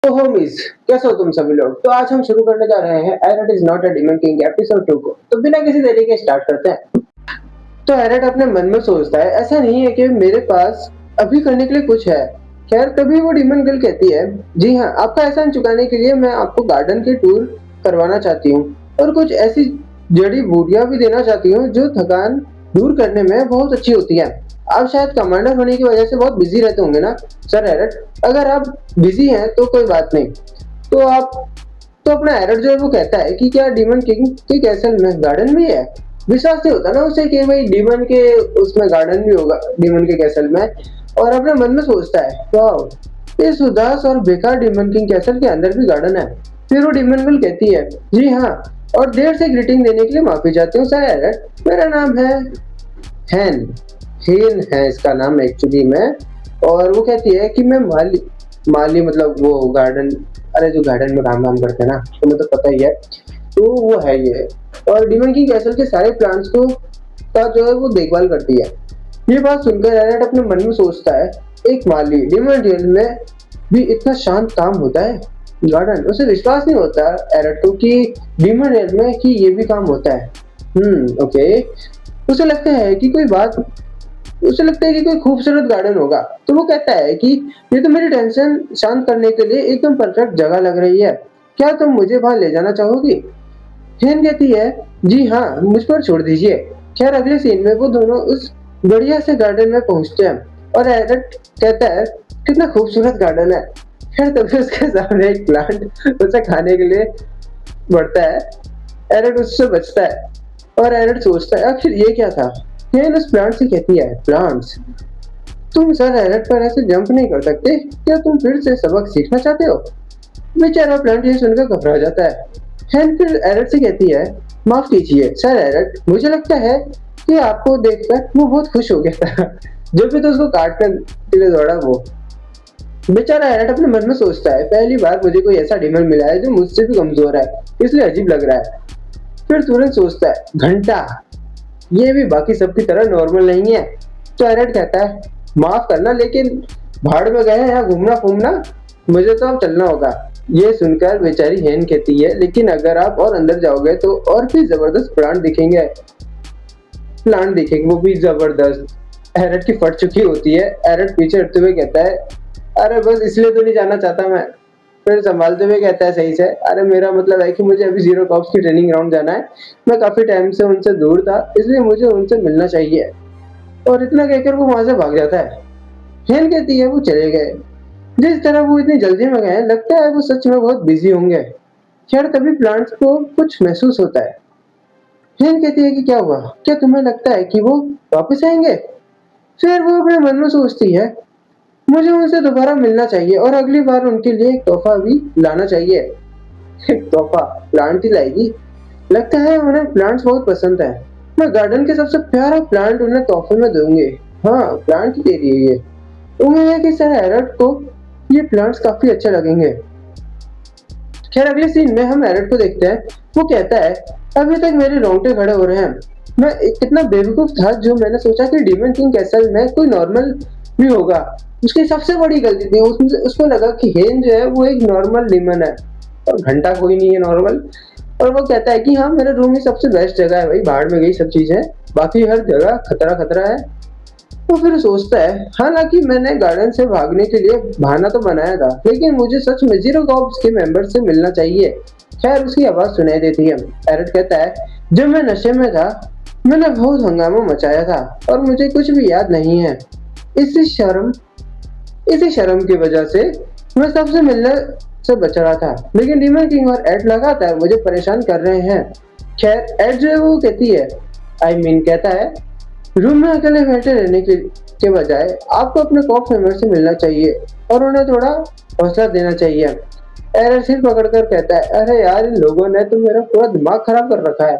तो होमीज, कैसे हो तुम सभी लोग? तो आज हम शुरू करने जा रहे हैं एरट is not a demon king episode 2 को। तो बिना किसी देरी के स्टार्ट करते हैं। तो एरट अपने मन में सोचता है, ऐसा नहीं है कि मेरे पास अभी करने के लिए कुछ है। खैर तभी वो डीमन गर्ल कहती है, जी हाँ, आपका एहसान चुकाने के लिए मैं आपको गार्डन के टूर करवाना चाहती हूँ और कुछ ऐसी जड़ी बूटियां भी देना चाहती हूँ जो थकान दूर करने में बहुत अच्छी होती है। आप शायद कमांडर होने की वजह से बहुत बिजी रहते होंगे ना सर एरट? अगर आप बिजी हैं तो कोई बात नहीं। तो आप तो अपना एरट जो है वो कहता है कि क्या डीमन किंग के कैसल में गार्डन भी है? विश्वास नहीं होता ना उसे कि भाई डीमन के उसमें गार्डन भी होगा डीमन के कैसल में। और अपने मन में सोचता है, वाह, इस उदास और बेकार डीमन किंग कैसल के अंदर भी गार्डन है। फिर वो डीमन गर्ल कहती है, जी हाँ, और देर से ग्रीटिंग देने के लिए माफी चाहती हूँ सर एरट। मेरा नाम है हैन, हेन है इसका नाम एक्चुअली में। और वो कहती है कि मैं माली माली मतलब वो गार्डन, अरे जो गार्डन में काम काम करते हैं ना, तुम्हें तो पता ही है। तो वो है ये। और डीमन किंग कैसल के सारे प्लान्स को का जो है वो देखभाल करती है। ये बात सुनकर एरट अपने मन में सोचता है, एक माली डीमन जेल में भी इतना शांत काम होता है गार्डन? उसे विश्वास नहीं होता एरट को कि डीमन जेल में कि ये भी काम होता है। ओके। उसे लगता है कि कोई बात उसे लगता है कि कोई खूबसूरत गार्डन होगा। तो वो कहता है कि ये तो मेरी टेंशन शांत करने के लिए एकदम परफेक्ट जगह लग रही है। क्या तुम मुझे वहां ले जाना चाहोगी? हेन कहती है, जी हाँ, मुझ पर छोड़ दीजिए। खैर अगले सीन में वो दोनों उस बढ़िया से गार्डन में पहुंचते हैं और एरट कहता है, कितना खूबसूरत गार्डन है। खैर तभी उसके सामने एक प्लांट उसे खाने के लिए बढ़ता है। एरट उससे बचता है और एरट सोचता है, आखिर ये क्या था? हेन उस प्लांट से कहती है, प्लांट्स, तुम सर एरट पर ऐसे जंप नहीं कर सकते। क्या तुम फिर से सबक सीखना चाहते हो? बेचारा प्लांट ये सुनकर घबरा जाता है। हैन फिर एरट से कहती है, माफ कीजिए सर एरट, मुझे लगता है कि आपको देखकर वो बहुत खुश हो गया था जब भी तो उसको काटने के लिए दौड़ा वो। बेचारा एरट अपने मन में सोचता है, पहली बार मुझे कोई ऐसा डीमन मिला है जो मुझसे भी कमजोर है, इसलिए अजीब लग रहा है। फिर तुरंत सोचता है, घंटा, ये भी बाकी सबकी तरह नॉर्मल नहीं है। तो एरट कहता है, माफ करना लेकिन भाड़ में गए हैं यहाँ घूमना घूमना, मुझे तो अब चलना होगा। ये सुनकर बेचारी हेन कहती है, लेकिन अगर आप और अंदर जाओगे तो और भी जबरदस्त प्लांट दिखेंगे, वो भी जबरदस्त। एरट की फट चुकी होती है। एरट पीछे हटते हुए कहता है, अरे बस इसलिए तो नहीं जाना चाहता मैं। फिर संभालते हुए कहता है सही से, अरे मेरा मतलब है कि मुझे अभी जीरो कॉप्स की ट्रेनिंग ग्राउंड जाना है। मैं काफी टाइम से उनसे दूर था, इसलिए मुझे उनसे मिलना चाहिए। और इतना कहकर वो वहां से भाग जाता है। हेन कहती है, वो चले गए। जिस तरह वो इतनी जल्दी में गए, लगता है वो सच में बहुत बिजी होंगे। खैर तभी प्लांट्स को कुछ महसूस होता है। हेन कहती है कि क्या हुआ, क्या तुम्हें लगता है कि वो वापस आएंगे? फिर वो अपने मन में सोचती है, मुझे उनसे दोबारा मिलना चाहिए और अगली बार उनके लिए एक तोहफा भी लाना चाहिए। एक तोहफा प्लांट ही लाएगी? लगता है उन्हें प्लांट्स बहुत पसंद है। मैं गार्डन के सबसे प्यारा प्लांट उन्हें तोहफे में दूंगी। हाँ, प्लांट ही दे दिए ये। उम्मीद है कि सर एरट को ये प्लांट्स काफी अच्छे लगेंगे। खैर अगले सीन में हम एरट को देखते हैं। वो कहता है, अभी तक मेरे रोंगटे खड़े हो रहे हैं। मैं कितना बेवकूफ था जो मैंने सोचा कि डीमन किंग कैसल में कोई नॉर्मल भी होगा। उसकी सबसे बड़ी गलती थी, उसको लगा कि हेन जो है वो एक नॉर्मल डीमन है और घंटा कोई नहीं है नॉर्मल। और वो कहता है कि हाँ, मेरा रूम ही सबसे बेस्ट जगह है भाई, बाहर में गई सब चीजें, बाकी हर जगह खतरा खतरा है। तो फिर सोचता है, हालांकि मैंने गार्डन से भागने के लिए बहाना तो बनाया था, लेकिन मुझे सच में जीरो कॉप्स के मेंबर से मिलना चाहिए। खैर उसकी आवाज सुनाई देती है। एरट कहता है, जब मैं नशे में था मैंने बहुत हंगामा मचाया था और मुझे कुछ भी याद नहीं है। इसी शर्म इसी शर्म की वजह से मैं सबसे मिलने से बच रहा था, लेकिन डीमन किंग और एड लगातार मुझे परेशान कर रहे हैं। खैर एड जो है वो कहती है, कहता है, रूम में अकेले बैठे रहने के बजाय आपको अपने कॉप मेंबर से मिलना चाहिए और उन्हें थोड़ा हौसला देना चाहिए। एरर सिर पकड़कर कहता है, अरे यार, इन लोगों ने तो मेरा पूरा दिमाग खराब कर रखा है।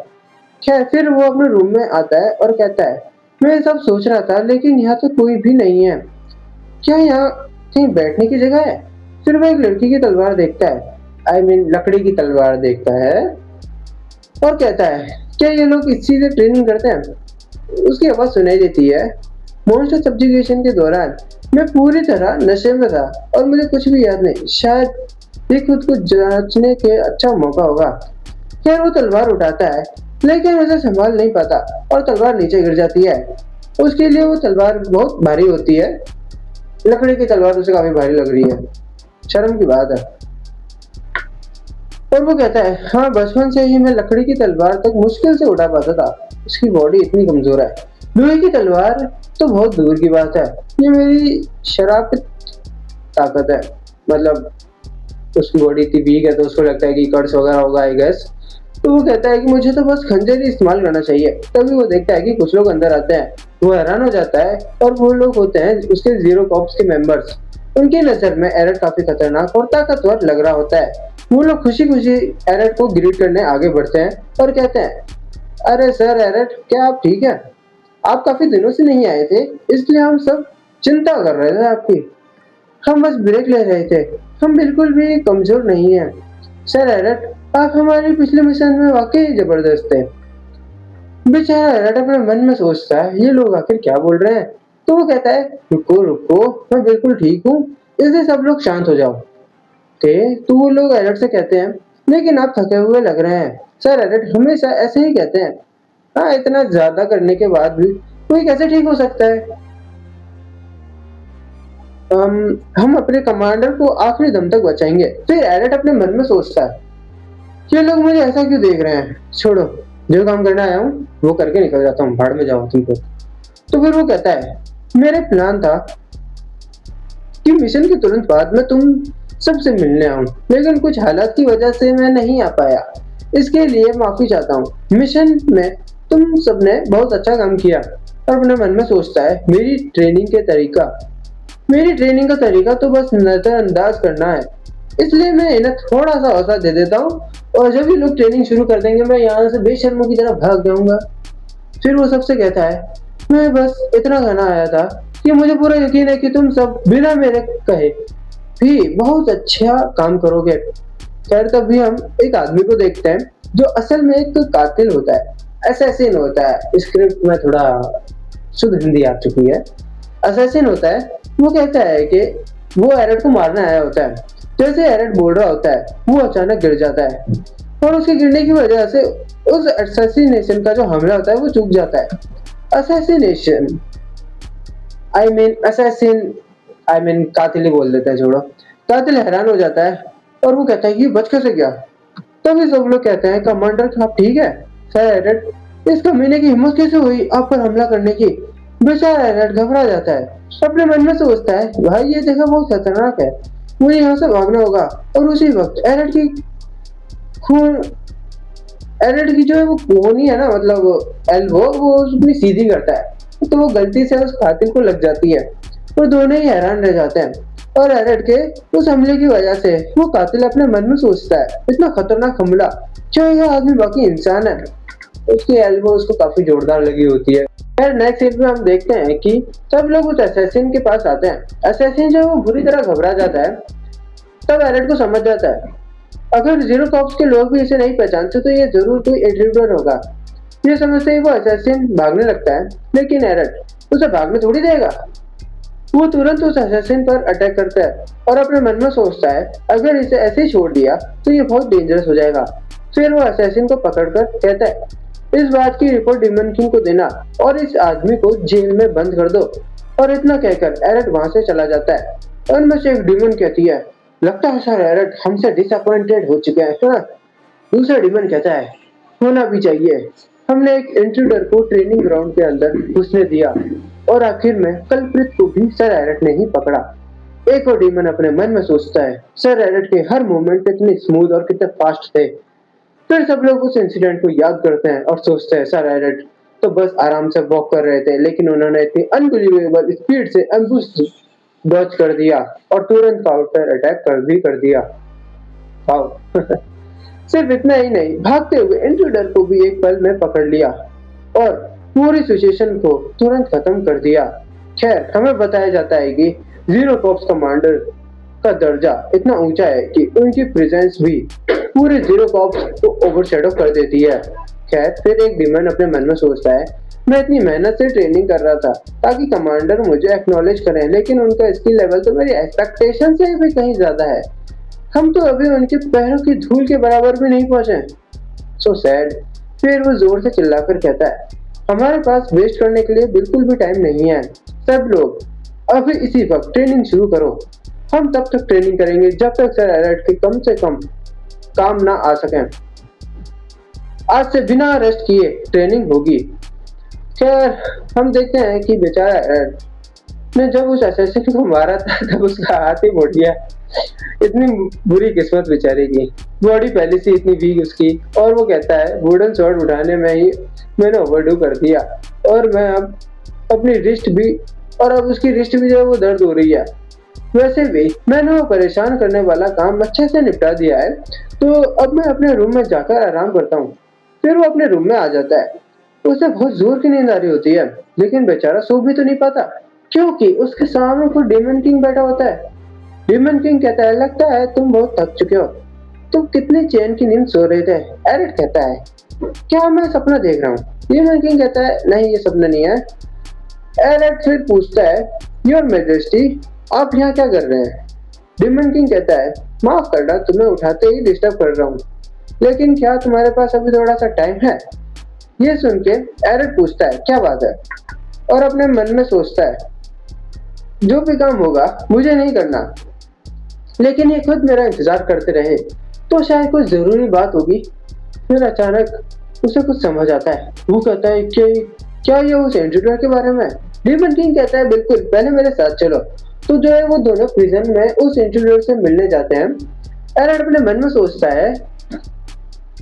खैर फिर वो अपने रूम में आता है और कहता है, मैं ये सब सोच रहा था लेकिन यहाँ तो कोई भी नहीं है। क्या यहाँ कहीं बैठने की जगह है? फिर वो एक लड़की की तलवार देखता है, लकड़ी की तलवार देखता है और कहता है, क्या ये लोग इसी से ट्रेनिंग करते हैं? उसकी आवाज सुनाई देती है, मॉन्स्टर सब्जुगेशन के दौरान मैं पूरी तरह नशे में था और मुझे कुछ भी याद नहीं। शायद ये खुद को जांचने के अच्छा मौका होगा। खैर वो तलवार उठाता है, लेकिन उसे संभाल नहीं पाता और तलवार नीचे गिर जाती है। उसके लिए वो तलवार बहुत भारी होती है। लकड़ी की तलवार उसे काफी भारी लग रही है। शर्म की बात है। और वो कहता है, हाँ बचपन से ही मैं लकड़ी की तलवार तक मुश्किल से उठा पाता था। उसकी बॉडी इतनी कमजोर है। लोहे की तलवार तो बहुत दूर की बात है। ये मेरी शराफत ताकत है। मतलब उसकी बॉडी इतनी वीक है तो उसको लगता है कि कर्स वगैरह होगा आई गेस। तो वो कहता है कि मुझे तो बस खंजर ही इस्तेमाल करना चाहिए। तभी वो देखता है कि कुछ लोग अंदर आते हैं। वो हैरान हो जाता है और वो लोग होते हैं उसके जीरो कॉप्स के मेंबर्स। उनकी नजर में एरट काफी खतरनाक और ताकतवर लग रहा होता है। वो लोग खुशी खुशी एरट को ग्रीट करने आगे बढ़ते हैं और कहते हैं, अरे सर एरट, क्या आप ठीक है? आप काफी दिनों से नहीं आए थे, इसलिए हम सब चिंता कर रहे थे आपकी। हम बस ब्रेक ले रहे थे। हम बिल्कुल भी कमजोर नहीं हैं। सर एरट, आप हमारे पिछले मिशन में वाकई जबरदस्त थे। बेचारा एरट अपने मन में सोचता है, ये लोग आखिर क्या बोल रहे हैं। तो वो कहता है, रुको रुको, मैं बिल्कुल ठीक हूँ, इसलिए सब लोग शांत हो जाओ। थे तो वो लोग एरट से कहते हैं, लेकिन आप थके हुए लग रहे हैं। सर एरट हमेशा ऐसे ही कहते हैं। हाँ, इतना ज्यादा करने के बाद भी कोई कैसे ठीक हो सकता है? हम अपने कमांडर को आखिरी दम तक बचाएंगे। फिर एरट अपने मन में सोचता है, ये लोग मुझे ऐसा क्यों देख रहे हैं? छोड़ो, जो काम करना आया हूँ वो करके निकल जाता हूँ, भाड़ में जाओ तुमको। तो फिर वो कहता है, मेरे प्लान था कि मिशन के तुरंत बाद मैं तुम सबसे मिलने आऊं, लेकिन कुछ हालात की वजह से मैं नहीं आ पाया। इसके लिए माफी चाहता हूँ। मिशन में तुम सबने बहुत अच्छा काम किया। और अपने मन में सोचता है, मेरी ट्रेनिंग का तरीका तो बस नजरअंदाज करना है, इसलिए मैं इन्हें थोड़ा सा हौसला दे देता हूँ और जब ये लोग ट्रेनिंग शुरू कर देंगे मैं यहाँ से बेशर्मों की तरह भाग जाऊंगा। फिर वो सबसे कहता है, मैं बस इतना कहना आया था कि मुझे पूरा यकीन है कि तुम सब बिना मेरे कहे भी बहुत अच्छा काम करोगे। खैर तभी हम एक आदमी को देखते हैं जो असल में एक कातिल होता है, असैसिन होता है। स्क्रिप्ट में थोड़ा शुद्ध हिंदी आ चुकी है। असैसिन होता है। वो कहता है कि वो एरट को मारने आया होता है। जैसे एरट बोल रहा होता है, वो अचानक गिर जाता है और उसके गिरने की वजह से उस असैसिनेशन का जो हमला होता है वो चूक जाता है। असैसिनेशन आई मीन कातिल ही बोल देते हैं, छोड़ो। कातिल हैरान हो जाता है और वो कहता है कि बच कैसे गया। तभी सब लोग कहते हैं, कमांडर आप ठीक है? सर एरट, इस कमीने की हिम्मत कैसे हुई आप पर हमला करने की? बेचारा एरट घबरा जाता है। अपने मन में सोचता है, भाई ये जगह बहुत खतरनाक है, मुझे यहाँ से भागना होगा। और उसी वक्त खून एरट की जो है वो कोहनी है ना, मतलब एल्बो, वो अपनी सीधी करता है तो वो गलती से उस कातिल को लग जाती है और दोनों ही हैरान रह जाते हैं। और एरट के उस हमले की वजह से वो कातिल अपने मन में सोचता है, इतना खतरनाक हमला, क्या यह आदमी बाकी इंसान है? उसकी एल्बो उसको काफी जोरदार लगी होती है। फिर नेक्स्ट सीन में हम देखते हैं कि सब लोग उस असैसिन के पास आते हैं। असैसिन जो वो बुरी तरह घबरा जाता है। तब एरट को समझ जाता है, अगर जीरो कॉप्स के लोग भी इसे नहीं पहचानते तो ये जरूर कोई इंट्रूडर होगा। ये समझते ही वो असैसिन भागने लगता है, लेकिन एरट उसे भागने थोड़ी देगा। वो तुरंत उस असैसिन पर अटैक करता है और अपने मन में सोचता है, अगर इसे ऐसे ही छोड़ दिया तो ये बहुत डेंजरस हो जाएगा। फिर वो असैसिन को पकड़कर कहता है, इस बात की रिपोर्ट डिमन किंग को देना और इस आदमी को जेल में बंद कर दो। और इतना कहकर एरट वहां से चला जाता है। उनमें से एक डिमन कहती है, लगता है सर एरट हमसे डिसअपॉइंटेड हो चुके हैं। हाँ? दूसरा डिमन कहता है, होना भी चाहिए, हमने एक इंट्रूडर को ट्रेनिंग ग्राउंड के अंदर घुसने दिया और आखिर में कल्प्रिट को भी सर एरट ने ही पकड़ा। एक और डीमन अपने मन में सोचता है, सर एरट के हर मूवमेंट कितने स्मूथ और कितने फास्ट थे। फिर सब लोग उस इंसिडेंट को याद करते हैं और सोचते हैं, सर एरट तो बस आराम से वॉक कर रहे थे, लेकिन उन्होंने इतनी अनबिलीवेबल स्पीड से एम्बुश डॉज कर दिया और तुरंत काउंटर अटैक कर दिया। वाओ। सिर्फ इतना ही नहीं, भागते हुए इंट्रूडर को भी एक पल में पकड़ लिया और पूरी सिचुएशन को तुरंत खत्म कर दिया। खैर हमें बताया जाता है कि जीरो कॉप्स कमांडर का दर्जा इतना ऊंचा है कि उनकी प्रेजेंस भी पूरे जीरो कॉप्स को ओवरशैडो कर देती है। खैर फिर एक डिमन अपने मन में सोचता है, मैं इतनी मेहनत से ट्रेनिंग कर रहा था ताकि कमांडर मुझे एक्नॉलेज करें, लेकिन उनका स्किल लेवल तो मेरी एक्सपेक्टेशन से भी कहीं ज्यादा है। हम तो अभी उनके पैरों की धूल के बराबर भी नहीं पहुंचे। So sad. फिर वो जोर से चिल्लाकर कहता है, हमारे पास वेस्ट करने के लिए बिल्कुल भी टाइम नहीं है। सब लोग अभी इसी वक्त ट्रेनिंग शुरू करो। हम तब तक ट्रेनिंग करेंगे जब तक सर एलर्ट के कम से कम काम ना आ सके। आज से बिना रेस्ट किए ट्रेनिंग होगी। खैर, हम देखते हैं कि बेचारा एलर्ट ने जब उस असैसिन को मारा था तब उसका हाथ ही मुड़ गया। इतनी बुरी किस्मत बेचारे की। बॉडी पहले से इतनी वीक उसकी, और वो कहता है वुडन स्वॉर्ड उठाने में ही मैंने ओवरडू कर दिया, और मैं अब अपनी रिस्ट भी और अब उसकी रिस्ट भी जो है वो दर्द हो रही है। वैसे भी मैंने वो परेशान करने वाला काम अच्छे से निपटा दिया है, तो अब मैं अपने रूम में जाकर आराम करता हूँ। फिर वो अपने रूम में आ जाता है। उसे बहुत जोर की नींद आ रही होती है, लेकिन बेचारा सो भी तो नहीं पाता, क्योंकि उसके सामने कोई डेमन किंग बैठा होता है। डेमन किंग कहता है, लगता है तुम बहुत थक चुके हो, तुम कितनी चैन की नींद सो रहे थे। एरिक कहता है, क्या मैं सपना देख रहा हूँ? डेमन किंग कहता है, नहीं ये सपना नहीं है। एरिक फिर पूछता है, योर मेजेस्टी आप यहाँ क्या कर रहे हैं? डेमन किंग कहता है, माफ करना तुम्हें उठाते ही डिस्टर्ब कर रहा हूँ, लेकिन क्या तुम्हारे पास अभी थोड़ा सा टाइम है? ये सुन के एरिक पूछता है, क्या बात है? और अपने मन में सोचता है, जो भी काम होगा मुझे नहीं करना, लेकिन ये खुद मेरा इंतजार करते रहे तो शायद कोई जरूरी बात होगी। फिर अचानक उसे कुछ समझ आता है। वो कहता है कि क्या ये उस इंट्रूडर के बारे में? डेमन किंग कहता है, बिल्कुल, पहले मेरे साथ चलो। तो जो है वो दोनों प्रिजन में उस इंट्रूडर से मिलने जाते हैं। एरिक अपने मन में सोचता है,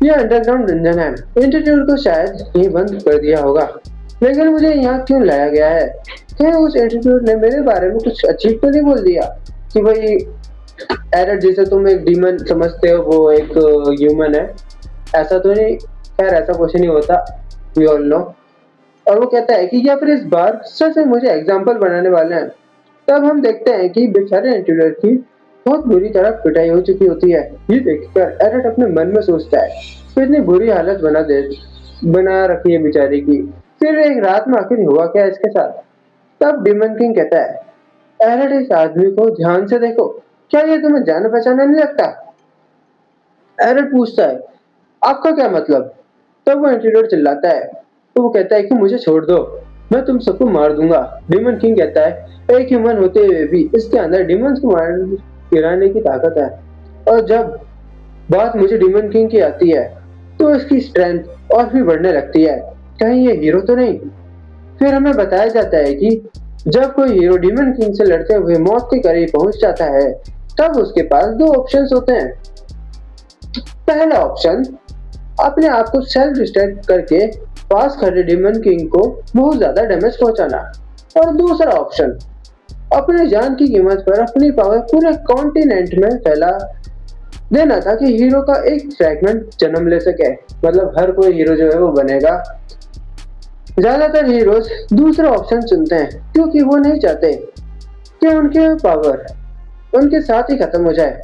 ये अंडरग्राउंड डंजन है, इंट्रूडर को शायद ये बंद कर दिया होगा, लेकिन मुझे यहाँ क्यों लाया गया है? क्या उस इंट्रूडर ने मेरे बारे में कुछ अजीब तो नहीं बोल दिया कि भाई एरिक जैसे तुम एक डीमन समझते हो वो एक ह्यूमन है? ऐसा तो नहीं। खैर, ऐसा कुछ नहीं होता, वी ऑल नो। और वो कहता है कि या फिर इस बार सच में मुझे एग्जाम्पल बनाने वाले हैं। तब हम देखते हैं कि बेचारे इंट्रूडर की बहुत बुरी तरह पिटाई हो चुकी होती है। ये देखकर एरिक अपने मन में सोचता है, तो इतनी बुरी हालत बना रखी है बेचारे की, फिर एक रात में आखिर हुआ क्या इसके साथ? तब डेमन किंग कहता है, एरिक इस आदमी को ध्यान से देखो, क्या ये तुम्हें जान पहचाना नहीं लगता? एरिक पूछता है, आपका क्या मतलब? तब वो इंट्रूडर चिल्लाता है। तो वो कहता है कि मुझे छोड़ दो, मैं तुम सबको मार दूंगा। डेमन किंग कहता है, एक ह्यूमन होते हुए भी इसके अंदर डिमंस को मार गिराने की ताकत है, और जब बात मुझे डेमन किंग की आती है तो इसकी स्ट्रेंथ और भी बढ़ने लगती है। कहीं ये हीरो तो नहीं? फिर हमें बताया जाता है कि जब कोई हीरो डेमन किंग से लड़ते हुए मौत के करीब पहुंच जाता है, तब उसके पास दो ऑप्शंस होते हैं। पहला ऑप्शन, अपने आप को सेल्फ डिस्ट्रैक्ट करके पास खड़े डेमन किंग को बहुत ज्यादा डैमेज पहुंचाना, और दूसरा ऑप्शन, अपने जान की कीमत पर अपनी पावर पूरे कॉन्टिनेंट में फैला देना ताकि हीरो का एक फ्रैगमेंट जन्म ले सके। मतलब हर कोई हीरो जो है वो बनेगा। ज्यादातर हीरोज दूसरा ऑप्शन चुनते हैं, क्योंकि वो नहीं चाहते कि उनके पावर उनके साथ ही खत्म हो जाए।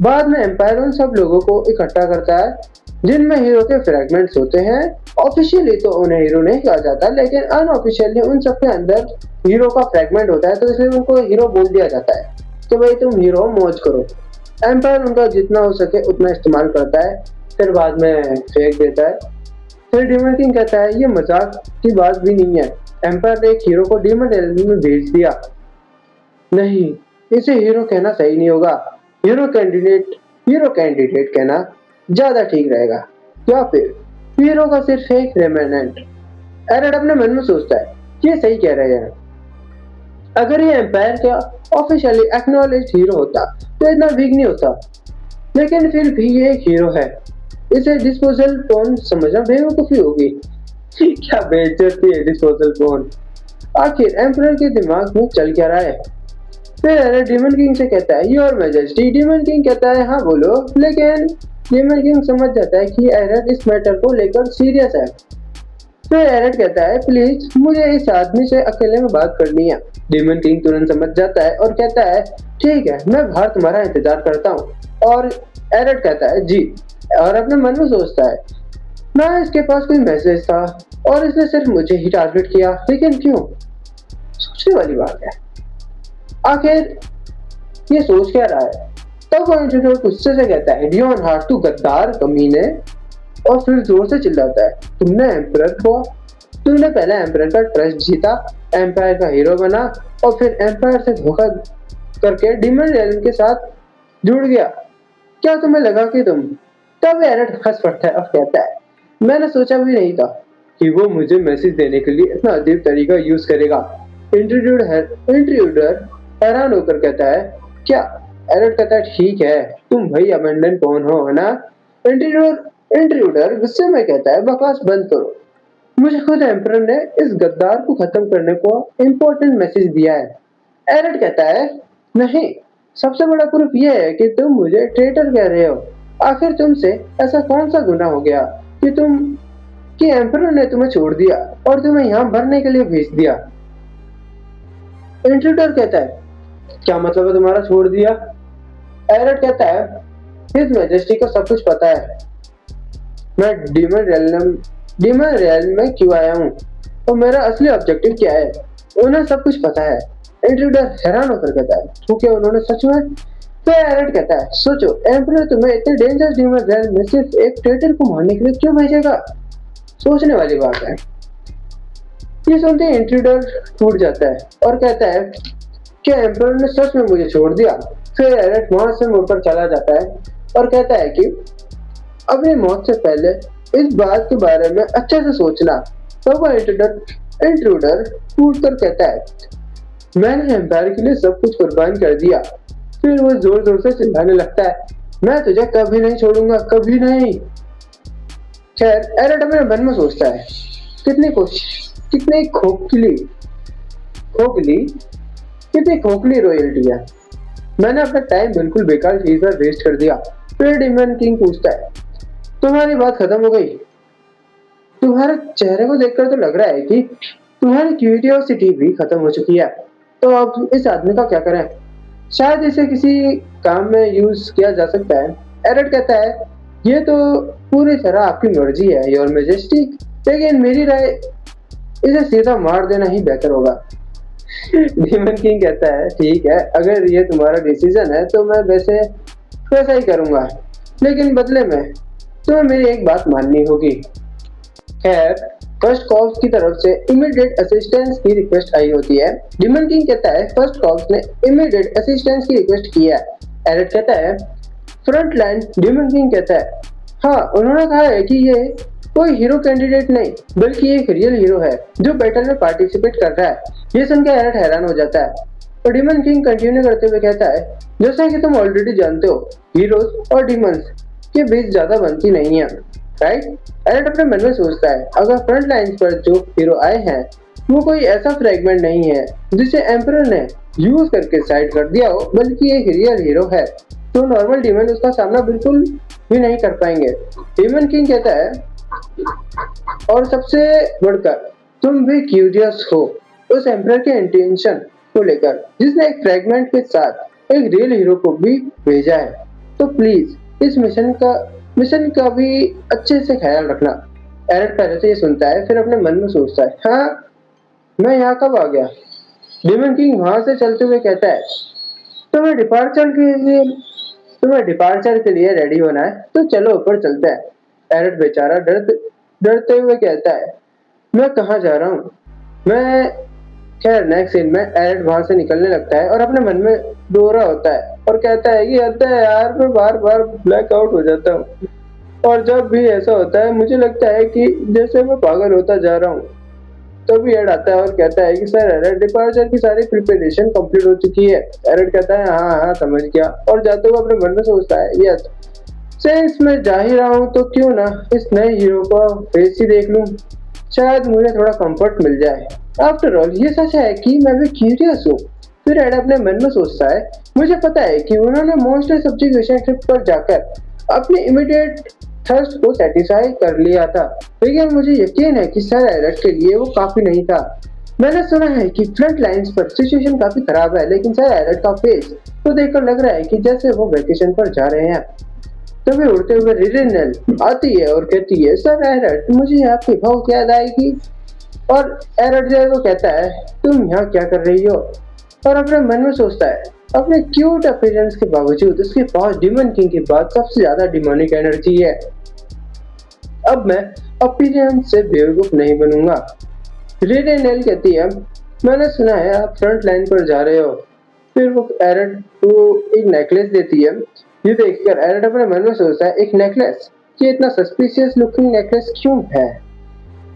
बाद में एम्पायर उन सब लोगों को इकट्ठा करता है जिनमें हीरो के फ्रैगमेंट्स होते हैं। ऑफिशियली तो उन्हें हीरो नहीं कहा जाता, लेकिन अनऑफिशियली उन सबके अंदर हीरो का फ्रैगमेंट होता है, तो इसलिए उनको हीरो बोल दिया जाता है कि भाई तुम हीरो मौज करो। एम्पायर उनका जितना हो सके उतना इस्तेमाल करता है, फिर बाद में फेंक देता है। फिर डेमन किंग कहता है, ये मजाक की बात भी नहीं है, एम्पायर ने एक हीरो को डेमन एलिमेंट में भेज दिया। नहीं, इसे हीरो कहना सही नहीं होगा, हीरो कैंडिडेट कहना ज्यादा ठीक रहेगा, या फिर हीरो का सिर्फ एक रेमेनेंट। एरिक अपने मन में सोचता है, ये सही कह रहे हैं। अगर ये एम्पायर का ऑफिशियली एक्नॉलेज्ड हीरो होता तो इतना वीक नहीं होता, लेकिन फिर भी ये एक हीरो है, इसे डिस्पोजल फोन समझना बेवकूफी होगी। क्या बेइज्जती है डिस्पोजल फोन। आखिर एम्परर के दिमाग में चल क्या रहा है? फिर एरिक डेमन किंग से कहता है, योर मैजेस्टी। डेमन किंग कहता है, हाँ बोलो। लेकिन डेमन किंग समझ जाता है कि एरिक इस मैटर को लेकर सीरियस है। फिर एरिक कहता है, प्लीज मुझे इस आदमी से अकेले में बात करनी है। डेमन किंग तुरंत समझ जाता है और कहता है, ठीक है, मैं बाहर तुम्हारा इंतजार करता हूँ। और एरिक कहता है, जी। और अपने मन में सोचता है, ना इसके पास कोई मैसेज था और इसने सिर्फ मुझे ही टारगेट किया, लेकिन क्यों? सोचने वाली बात है। आखिर ये सोच क्या रहा है? तब वो इंट्रूडर गुस्से से कहता है, डियोन हार्ट तू गद्दार कमीने, और फिर जोर से चिल्लाता है, तुमने एम्परर हुआ, तूने पहले एम्परर का ट्रस्ट जीता, एम्पायर का हीरो बना और फिर एम्पायर से धोखा करके डीमन रियल्म के साथ जुड़ गया। क्या तुम्हें लगा कि तुम? तब एरेट हंस पड़ता है और कहता है, मैंने सोचा भी नहीं था कि वो मुझे मैसेज देने के लिए इतना अजीब तरीका यूज करेगा। इंट्रूडर हैरान होकर कहता है, क्या? एरेट कहता है, ठीक है, तुम भाई अमेंडन कौन हो, है ना? इंट्रूडर गुस्से में कहता है, बकवास बंद करो, मुझे खुद एम्परर ने इस गद्दार को खत्म करने को इम्पोर्टेंट मैसेज दिया है। एरेट कहता है, नहीं, सबसे बड़ा प्रूफ यह है कि तुम मुझे ट्रेटर कह रहे हो। आखिर तुमसे ऐसा कौन सा गुनाह हो गया कि एम्परर ने तुम्हें छोड़ दिया और तुम्हें यहाँ मरने के लिए भेज दिया? इंट्रूडर कहता है, क्या मतलब है तुम्हारा छोड़ दिया? एरेट कहता है, हिज मैजेस्टी को सब कुछ पता है, मैं डीमन रियल्म में क्यों आया हूँ और मेरा असली ऑब्जेक्टिव क्या है, उन्हें सब कुछ पता है। इंट्रूडर हैरान होकर कहता है, तो क्या उन्होंने सच में? तो एरेट कहता है, सोचो, एम्परर तुम्हें इतने डेंजरस डीमन रियल्म में सिर्फ एक ट्रेटर को मारने के लिए क्यों भेजेगा? सोचने वाली बात है। ये सुनते ही इंट्रूडर टूट जाता है और कहता है, क्या एम्परर ने सच में मुझे छोड़ दिया? फिर एरेट वहां से मुड़कर चला जाता है और कहता है कि अपनी मौत से पहले इस बात के बारे में अच्छे से सोचना। तब वह इंट्रूडर टूट कर कहता है, मैंने एम्पायर के लिए सब कुछ कुर्बान कर दिया। फिर वो जोर जोर से चिल्लाने लगता है, मैं तुझे कभी नहीं छोड़ूंगा, कभी नहीं। खैर, एरेट अपने मन में सोचता है, कितनी खोखली रॉयल्टी है, मैंने अपना टाइम बिल्कुल बेकार चीज पर वेस्ट कर दिया। फिर डीमन किंग पूछता है, तुम्हारी बात खत्म हो गई? तुम्हारे चेहरे को देखकर तो लग रहा है कि तुम्हारी क्यूरियोसिटी भी खत्म हो चुकी है। तो अब इस आदमी का क्या करें? शायद इसे किसी काम में यूज किया जा सकता है। एरेट कहता है, ये तो पूरी तरह आपकी मर्जी है योर मैजेस्टी, लेकिन मेरी राय इसे सीधा मार देना ही बेहतर होगा। डीमन किंग कहता है, ठीक है, अगर ये तुम्हारा डिसीजन है तो मैं वैसा ही करूंगा, लेकिन बदले में तुम्हें मेरी एक बात माननी होगी। खैर, फर्स्ट कॉर्प्स की तरफ से इमीडिएट असिस्टेंस की रिक्वेस्ट आई होती है। डीमन किंग कहता है, फर्स्ट कॉर्प्स ने इमीडिएट असिस्टेंस की रिक्वेस्ट की है। एरेट कहता है, फ्रंट लाइन। डीमन किंग कहता है, हाँ, उन्होंने कहा है कि ये कोई हीरो कैंडिडेट नहीं बल्कि एक रियल हीरो है जो बैटल में पार्टिसिपेट कर रहा है। ये सुनकर एरेट हैरान हो जाता है और डीमन किंग कंटिन्यू करते हुए कहता है, जैसा कि तुम ऑलरेडी जानते हो, हीरोज और डीमंस के बीच ज्यादा बनती नहीं है, राइट? एरेट अपने मन में सोचता है, अगर फ्रंट लाइन पर जो हीरो आए हैं वो कोई ऐसा फ्रेगमेंट नहीं है जिसे एम्परर ने यूज करके साइड कर दिया हो, बल्कि एक रियल हीरो है, तो नॉर्मल डीमन उसका सामना बिल्कुल भी नहीं कर पाएंगे। डीमन किंग कहता है, और सबसे बढ़कर तुम भी क्यूरियस हो उस एम्परर के इंटेंशन को लेकर जिसने एक फ्रेगमेंट के साथ एक रियल हीरो को भी भेजा है, तो प्लीज इस मिशन का भी अच्छे से ख्याल रखना। एरेट पहले से ये सुनता है, फिर अपने मन में सोचता है, हाँ, मैं यहाँ कब आ गया? डीमन किंग वहां से चलते हुए कहता है, तुम्हें डिपार्चर के लिए रेडी होना है, तो चलो ऊपर चलते हैं। एरेट बेचारा डरते हुए कहता है, मैं कहाँ जा रहा हूँ? खैर, नेक्स्ट सीन में एरेट वहां से निकलने लगता है और अपने मन में रो रहा होता है और कहता है कि अरे यार, मैं बार बार ब्लैक आउट हो जाता हूँ और जब भी ऐसा होता है मुझे लगता है कि जैसे मैं पागल होता जा रहा हूँ। तभी एड आता है और कहता है कि सर, एरेट, डिपार्चर की सारी प्रिपरेशन कंप्लीट हो चुकी है। एरेट कहता है, हाँ, समझ गया, और जाते हुए अपने मन में सोचता है, यस, सिंस मैं जा ही रहा हूँ तो क्यों ना इस नए हीरो का फेस ही देख लूं, शायद मुझे थोड़ा कंफर्ट मिल जाए। आफ्टर ऑल, ये सच है कि मैं भी क्यूरियस हूँ। फिर एड अपने मन में सोचता है, मुझे पता है कि उन्होंने मॉन्स्टर सब्जुगेशन ट्रिप पर जाकर अपने इमीडिएट थर्स्ट को सेटिस्फाई कर लिया था, लेकिन मुझे यकीन है कि सर एरेट के लिए वो काफी नहीं था। मैंने सुना है कि फ्रंट लाइंस पर सिचुएशन काफी खराब है, लेकिन सर एरेट का फेस तो देखकर लग रहा है कि जैसे वो वेकेशन पर जा रहे हैं। तभी उड़ते हुए रिरिनल आती है और कहती है, सर एरेट, मुझे आपकी बहुत याद आएगी। और एरेट जो है वो कहता है, तुम यहाँ क्या कर रही हो? और अपने मन में सोचता है, अपने क्यूट अपीयरेंस के बावजूद उसके पास डिमन किंग के बाद सबसे ज्यादा डिमोनिक एनर्जी है। अब मैं अपीयरेंस से बेवकूफ नहीं बनूंगा। रेडेनेल कहती है, मैंने सुना है आप फ्रंट लाइन पर जा रहे हो। फिर वो एरड को एक नेकलेस देती है। ये देखकर एरड अपने मन में सोचता है, एक नेकलेस? ये इतना सस्पिशियस लुकिंग नेकलेस क्यों है?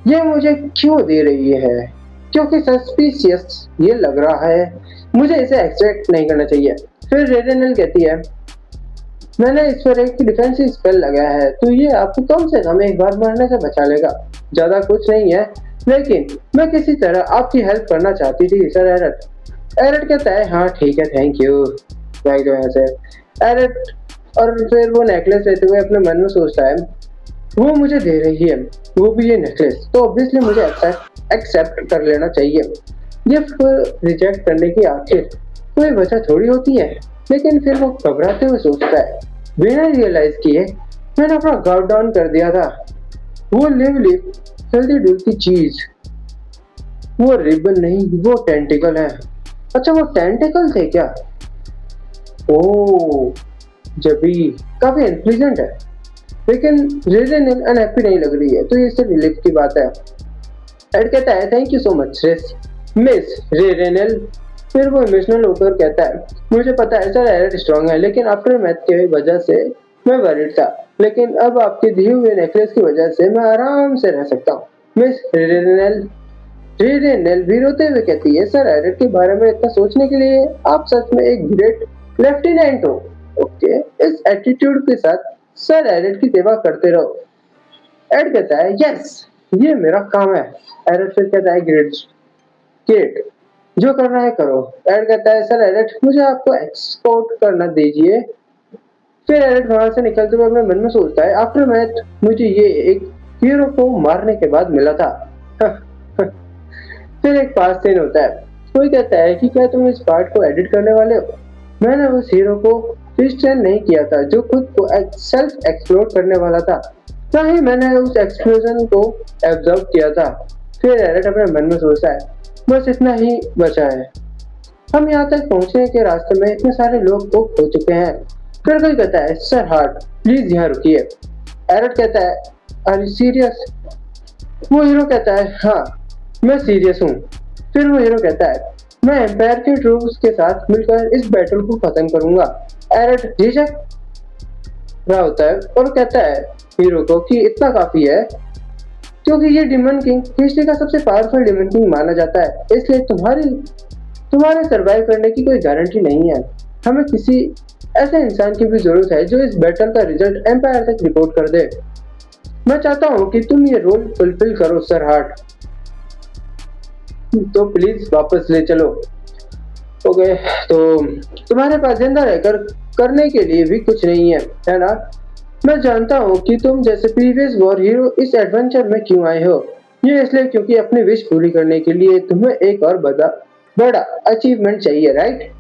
ये मुझे क्यों दे रही है? क्योंकि सस्पिशियस ये लग रहा है, मुझे इसे एक्सपेक्ट नहीं करना चाहिए। फिर रेडेनल कहती है, मैंने इस पर एक डिफेंसिव स्पेल लगाया है, तो ये आपको कम से कम एक बार मरने से बचा लेगा। ज्यादा कुछ नहीं है, लेकिन मैं किसी तरह आपकी हेल्प करना चाहती थी सर एरट। एरट कहता है, हाँ ठीक है, थैंक यू। भाई जो है से एरट, और फिर वो नेकलेस लेते हुए अपने मन में सोचता है, वो मुझे दे रही है, वो भी ये नेकलेस, तो ऑब्वियसली मुझे एक्सेप्ट कर लेना चाहिए। गिफ्ट को रिजेक्ट करने की आखिर कोई वजह थोड़ी होती है। लेकिन फिर वो घबराते हुए सोचता है, बिना रियलाइज किए मैंने अपना गार्ड डाउन कर दिया था। वो लिव जल्दी डुलती चीज, वो रिबन नहीं, वो टेंटिकल है। अच्छा, वो टेंटिकल थे क्या? ओह, जबी काफी इंटेलिजेंट है। लेकिन रेजेनल अनहैप्पी नहीं लग रही है, तो ये सिर्फ रिलीफ की बात है। एड कहता है, thank you so much miss रेजेनल। फिर वो इमोशनल होकर कहता है, मुझे पता है सर एड स्ट्रॉन्ग है, लेकिन आफ्टर मैथ के वजह से मैं वरीड था, लेकिन अब आपके दिए हुए नेकलेस की वजह से मैं आराम से रह सकता हूँ। मिस रेजेनल भी रोते हुए कहती है, सर एड के बारे में इतना सोचने के लिए आप सच में एक ग्रेट लेफ्टिनेंट हो। ओके, इस एटीट्यूड के साथ सर एड की सेवा करते रहो। एड कहता है, यस ये मेरा काम है। एड फिर कहता है, ग्रेट ग्रेट, जो करना है करो। एड कहता है, सर एड मुझे आपको एक्सपोर्ट करना दीजिए। फिर एड वहां से निकलते हुए अपने मन में सोचता है, आफ्टर मैथ मुझे ये एक हीरो को मारने के बाद मिला था। फिर एक पास सीन होता है। कोई कहता है कि क्या तुम इस पार्ट को एडिट करने वाले हो? मैंने उस हीरो को क्रिश्चियन नहीं किया था जो खुद को सेल्फ एक्सप्लोर करने वाला था, ना ही मैंने उस एक्सप्लोजन को एब्जॉर्ब किया था। फिर एरट अपने मन में सोचता है, बस इतना ही बचा है, हम यहाँ तक पहुँचने के रास्ते में इतने सारे लोग तो खो चुके हैं। फिर कोई कहता है, सर हार्ट प्लीज यहाँ रुकिए। एरट कहता है, आर यू सीरियस? वो हीरो कहता है, हाँ मैं सीरियस हूँ। फिर वो हीरो कहता है, मैं एम्पायर के ट्रूप्स के साथ मिलकर इस बैटल को खत्म करूंगा। एरट झिझक रहा होता है और कहता है हीरो को कि इतना काफी है, क्योंकि ये डिमन किंग हिस्ट्री का सबसे पावरफुल डिमन किंग माना जाता है, इसलिए तुम्हारे सरवाइव करने की कोई गारंटी नहीं है। हमें किसी ऐसे इंसान की भी जरूरत है जो इस बैटल का रिजल्ट एम्पायर तक रिपोर्ट कर दे। मैं चाहता हूँ कि तुम ये रोल फुलफिल करो सर हार्ट, तो प्लीज वापस ले चलो। ओके, तो तुम्हारे पास जिंदा रहकर करने के लिए भी कुछ नहीं है ना? मैं जानता हूँ कि तुम जैसे प्रीवियस वॉर हीरो इस एडवेंचर में क्यों आए हो। ये इसलिए क्योंकि अपनी विश पूरी करने के लिए तुम्हें एक और बड़ा अचीवमेंट चाहिए, राइट?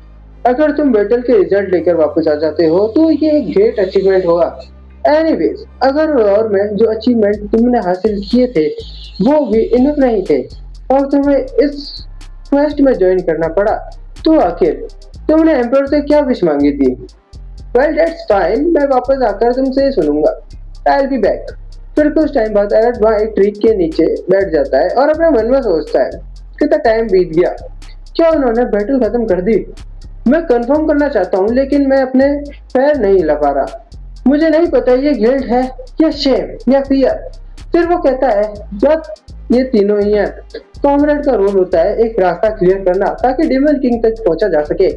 अगर तुम बैटल के रिजल्ट लेकर वापस आ जाते हो तो ये एक ग्रेट अचीवमेंट होगा। एनीवेज, अगर वॉर में जो अचीवमेंट तुमने हासिल किए थे वो भी इनफ नहीं थे और तुम्हें इस क्वेस्ट में ज्वाइन करना पड़ा, तो आखिर तुमने एम्पर से क्या विश मांगी थी? वेल दैट्स फाइन, मैं वापस आकर तुमसे सुनूंगा। I will be back. फिर कुछ टाइम बाद एरट वहाँ एक ट्री के नीचे बैठ जाता है और अपने मन में सोचता है, कितना टाइम बीत गया, क्या उन्होंने बैटल खत्म कर दी? मैं कंफर्म करना चाहता हूँ, लेकिन मैं अपने पैर नहीं हिला पा रहा। मुझे नहीं पता ये गिल्ट है या शेम या फियर। फिर वो कहता है, जब ये तीनों ही हैं। कॉमरेड का रोल होता है एक रास्ता क्लियर करना ताकि डिमन किंग तक पहुंचा जा सके,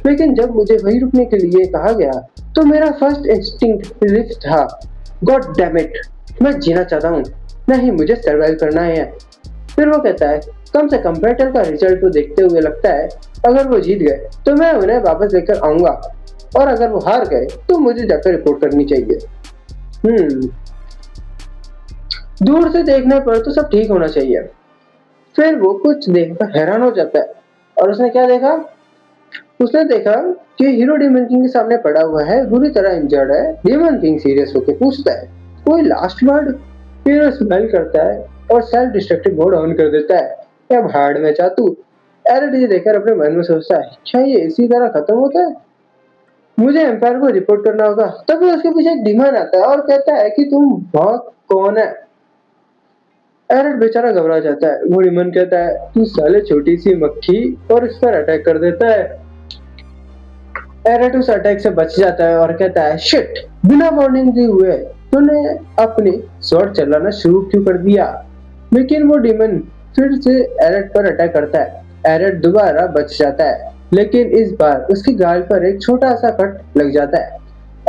लेकिन जब मुझे वहीं रुकने के लिए कहा गया तो मेरा फर्स्ट इंस्टिंक्ट रिलीफ था। गॉड डैम इट, मैं जीना चाहता हूँ, नहीं मुझे सर्वाइव करना है। फिर वो कहता है, कम से कम बैटल का रिजल्ट को देखते हुए लगता है अगर वो जीत गए तो मैं उन्हें वापस लेकर आऊंगा, और अगर वो हार गए तो मुझे जाकर रिपोर्ट करनी चाहिए। दूर से देखने पर तो सब ठीक होना चाहिए। फिर वो कुछ देखकर हैरान हो जाता है और उसने क्या देखा? उसने देखा कि हीरो डिमन किंग के सामने पड़ा हुआ है, बुरी तरह इंजर्ड है। डिमन किंग सीरियस होकर पूछता है, कोई लास्ट वर्ड? हीरो स्माइल करता है और सेल्फ डिस्ट्रक्टिव मोड ऑन कर देता है। अब हार्ड में चातू, एरिट ये देखकर अपने मन में सोचता है, क्या ये इसी तरह खत्म होता है? मुझे एम्पायर को रिपोर्ट करना होगा। तभी उसके पीछे एक डीमन आता है और कहता है कि तुम बहुत कौन है? एरिट बेचारा घबरा जाता है। वो डीमन कहता है, तू साले छोटी सी मक्खी, और इस पर अटैक कर देता है। एरिट उस अटैक से बच जाता है और कहता है, शिट, बिना वार्निंग दिए हुए तूने अपनी स्वॉर्ड चलाना शुरू क्यों कर दिया? लेकिन वो डीमन फिर से एरिट पर अटैक करता है। एरिट दोबारा बच जाता है, लेकिन इस बार उसकी गाल पर एक छोटा सा कट लग जाता है।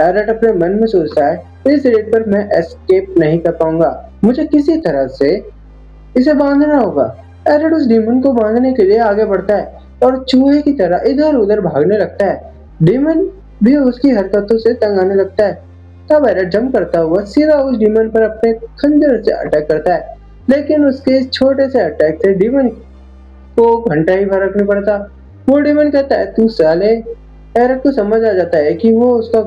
एरिट अपने मन में सोचता है, इस रेट पर मैं एस्केप नहीं कर पाऊंगा, मुझे किसी तरह से इसे बांधना होगा। एरिट उस डीमन को बांधने के लिए आगे बढ़ता है और चूहे की तरह इधर उधर भागने लगता है। डीमन भी उसकी हरकतों से तंग आने लगता है। तब एरिट जंप करता हुआ सीधा उस डीमन पर अपने खंजर से अटैक करता है, लेकिन उसके इस छोटे से अटैक से डीमन को घंटा ही फर्क नहीं पड़ता। वो डीमन कहता है, तू साले। एरिट को समझ आ जाता है कि वो उसका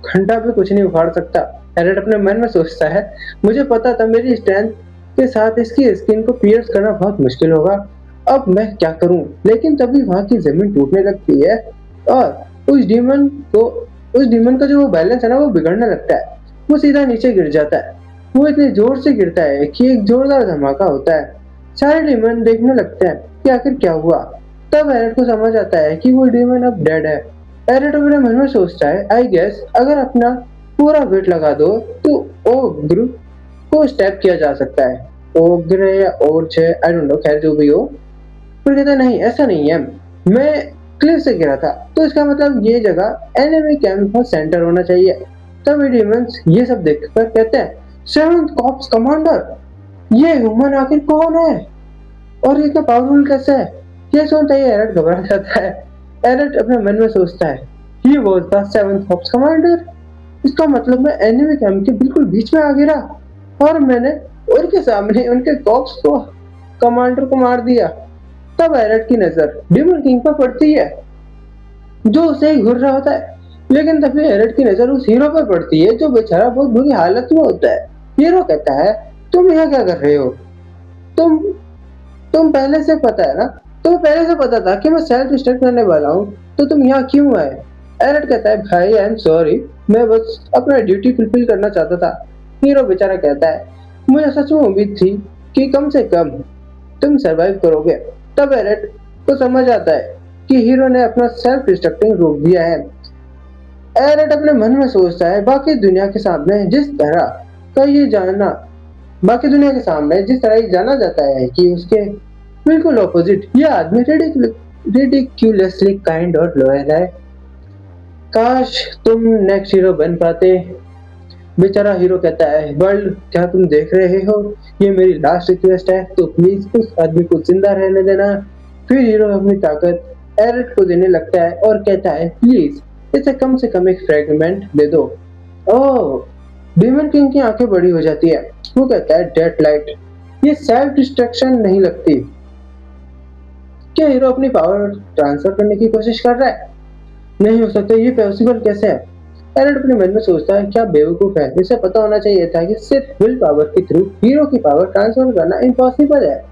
घंटा भी कुछ नहीं उखाड़ सकता। एरिट अपने मन में सोचता है, मुझे पता था मेरी स्ट्रेंथ के साथ इसकी स्किन को पियर्स करना बहुत मुश्किल होगा, अब मैं क्या करूं? लेकिन तभी वहां की जमीन टूटने लगती है और उस डीमन का जो वो बैलेंस है ना, वो बिगड़ने लगता है। वो सीधा नीचे गिर जाता है। वो इतने जोर से गिरता है कि एक जोरदार धमाका होता है। सारे डीमन देखने लगते हैं कि आखिर क्या हुआ। तब एरिट को समझ आता है कि वो डीमन अब डेड है। एरिट अपने मन में सोचता है, आई गेस अगर अपना पूरा वेट लगा दो तो ओग्र को स्टैप किया जा सकता है। ओग्र या ओर्च है, आई डोंट नो, खैर जो भी हो। फिर कहता है, नहीं ऐसा नहीं है, मैं क्लिफ से गिरा था, तो इसका मतलब ये जगह एनिमी कैंप का सेंटर होना चाहिए। तब ये डीमंस ये सब देखकर कहते हैं, सेवंथ कॉर्प्स कमांडर, ये ह्यूमन आखिर कौन है और ये इतना पावरफुल कैसे है? ये सुनते ही एरिट घबरा जाता है। एरिट अपने मन में सोचता है, he was the seventh corps commander, इसका मतलब मैं एनिमी कैंप के बिल्कुल बीच में आ गिरा और मैंने उनके सामने उनके कॉर्प्स को कमांडर को मार दिया। तब एरिट की नजर डीमन किंग पर पड़ती है, जो उसे ही घूर रहा होता है। लेकिन तभी एरिट की नजर उस हीरो पर पड़ती है, जो बेचारा बहुत बुरी हालत में होता है। हीरो कहता है, तुम यहाँ क्या कर रहे हो? तुम तुम पहले से पता है ना, तुम्हें पहले से पता था कि मैं सेल्फ डिस्ट्रक्ट करने वाला हूँ, तो तुम यहाँ क्यों आए? एरिट कहता है, भाई आई एम सॉरी, मैं बस अपना ड्यूटी फुलफिल करना चाहता था। हीरो बेचारा कहता है, मुझे सच में उम्मीद थी कि कम से कम तुम सरवाइव करोगे। तब एरिट को समझ आता है कि हीरो ने अपना सेल्फ डिस्ट्रक्टिंग रोक दिया है। एरिट अपने मन में सोचता है, बाकी दुनिया के सामने जिस तरह ये जाना जाता है कि उसके बिल्कुल ऑपोजिट ये आदमी रिडिक्यूलसली काइंड और लॉयल है। काश तुम नेक्स्ट हीरो बन पाते। बेचारा हीरो कहता है, वर्ल्ड क्या तुम देख रहे हो, ये मेरी लास्ट रिक्वेस्ट है, तो प्लीज उस आदमी को जिंदा रहने देना। फिर हीरो अपनी ताकत एरिट को देने लगता है और कहता है, प्लीज इसे कम से कम एक फ्रेगमेंट दे दो। ओह, डीमन किंग की आंखें बड़ी हो जाती है। वो कहता है, डेड लाइट, ये सेल्फ डिस्ट्रक्शन नहीं लगती। क्या हीरो अपनी पावर ट्रांसफर करने की कोशिश कर रहा है? नहीं हो सकता, ये पॉसिबल कैसे है? एरिट अपने मन में सोचता है, क्या बेवकूफ है, इसे पता होना चाहिए था कि सिर्फ विल पावर के थ्रू हीरो की पावर ट्रांसफर करना इम्पॉसिबल है।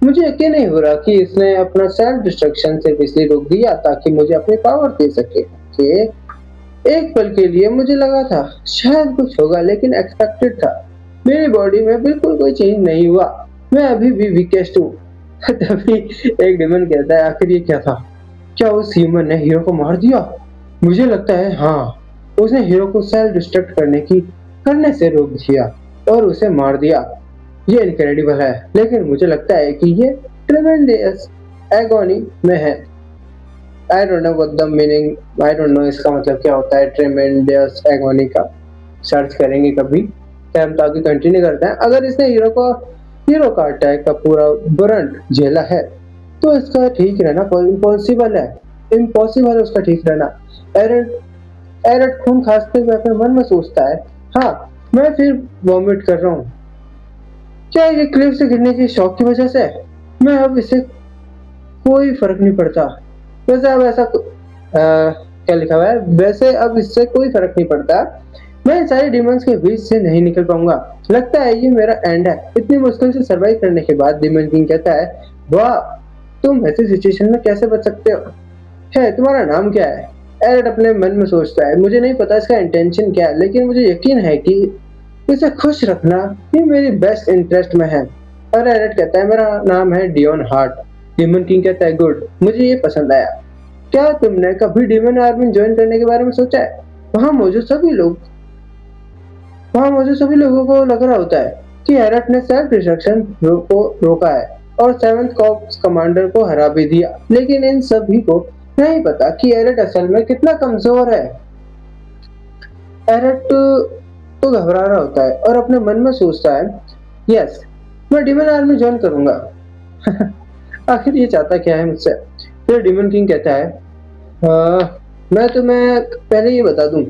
मुझे यकीन नहीं हो रहा कि इसने अपना सेल्फ डिस्ट्रक्शन सिर्फ इसलिए रोक दिया ताकि मुझे अपनी पावर दे सके। कि एक पल के लिए मुझे लगा था शायद कुछ होगा, लेकिन एक्सपेक्टेड था। मेरी बॉडी में बिल्कुल कोई चेंज नहीं हुआ, मैं अभी भी वीकेस्ट हूँ। तभी एक डीमन कहता है, आखिर ये क्या था? क्या उस ह्यूमन ने हीरो को मार दिया? मुझे लगता है हाँ, उसने हीरो को सेल्फ डिस्ट्रक्ट करने से रोक दिया और उसे मार दिया। ये इनक्रेडिबल है, लेकिन मुझे लगता है कि ये ट्रेमेंडस एगोनी में है। I don't know what the meaning, I don't know इसका मतलब क्या होता है ट्रेमेंडस एगोनी का। सर्च करेंगे कभी। तो हम तो आगे कंटिन्यू करते हैं। अगर इसने हीरो का अटैक का पूरा ब्रंट झेला है, तो इसका ठीक रहना इम्पॉसिबल है। इम्पॉसिबल है उसका ठीक रहना। एरिट खून खांसते हुए अपने मन में सोचता है, हाँ, मैं फिर वॉमिट कर रहा हूँ। क्या ये क्लिफ से गिरने की शौक की वजह से? मैं अब इससे कोई फर्क नहीं पड़ता। वैसे अब क्या लिखा हुआ है, वैसे अब इससे कोई फर्क नहीं पड़ता। मैं इन सारे डिमंस के बीच से नहीं निकल पाऊंगा। लगता है ये मेरा एंड है। इतनी मुश्किल से सरवाइव करने के बाद डीमन किंग कहता है, वाह, तुम ऐसी सिचुएशन में कैसे बच सकते हो? है, तुम्हारा नाम क्या है? एरिक अपने मन में सोचता है, मुझे नहीं पता इसका इंटेंशन क्या है, लेकिन मुझे यकीन है कि इसे खुश रखना ये मेरी बेस्ट इंटरेस्ट में है। और एरिक कहता है, मेरा नाम है डियोन हार्ट। डीमन किंग कहता है, गुड, मुझे ये पसंद आया। क्या तुमने कभी डीमन आर्मी ज्वाइन करने के बारे में सोचा है? वहां मौजूद सभी लोग वहां मौजूद सभी लोगों को लग रहा होता है कि एरिक ने सेल्फ डिस्ट्रक्शन को रोका है और 7th कॉर्प्स कमांडर को हरा भी दिया, लेकिन इन सभी को नहीं पता कि एरिक असल में कितना कमजोर है। एरिक तो घबरा रहा होता है और अपने मन में सोचता है, यस, मैं डीमन आर्मी ज्वाइन करूंगा। आखिर ये चाहता क्या है मुझसे? फिर डीमन किंग कहता है, मैं तुम्हें पहले ये बता दूं,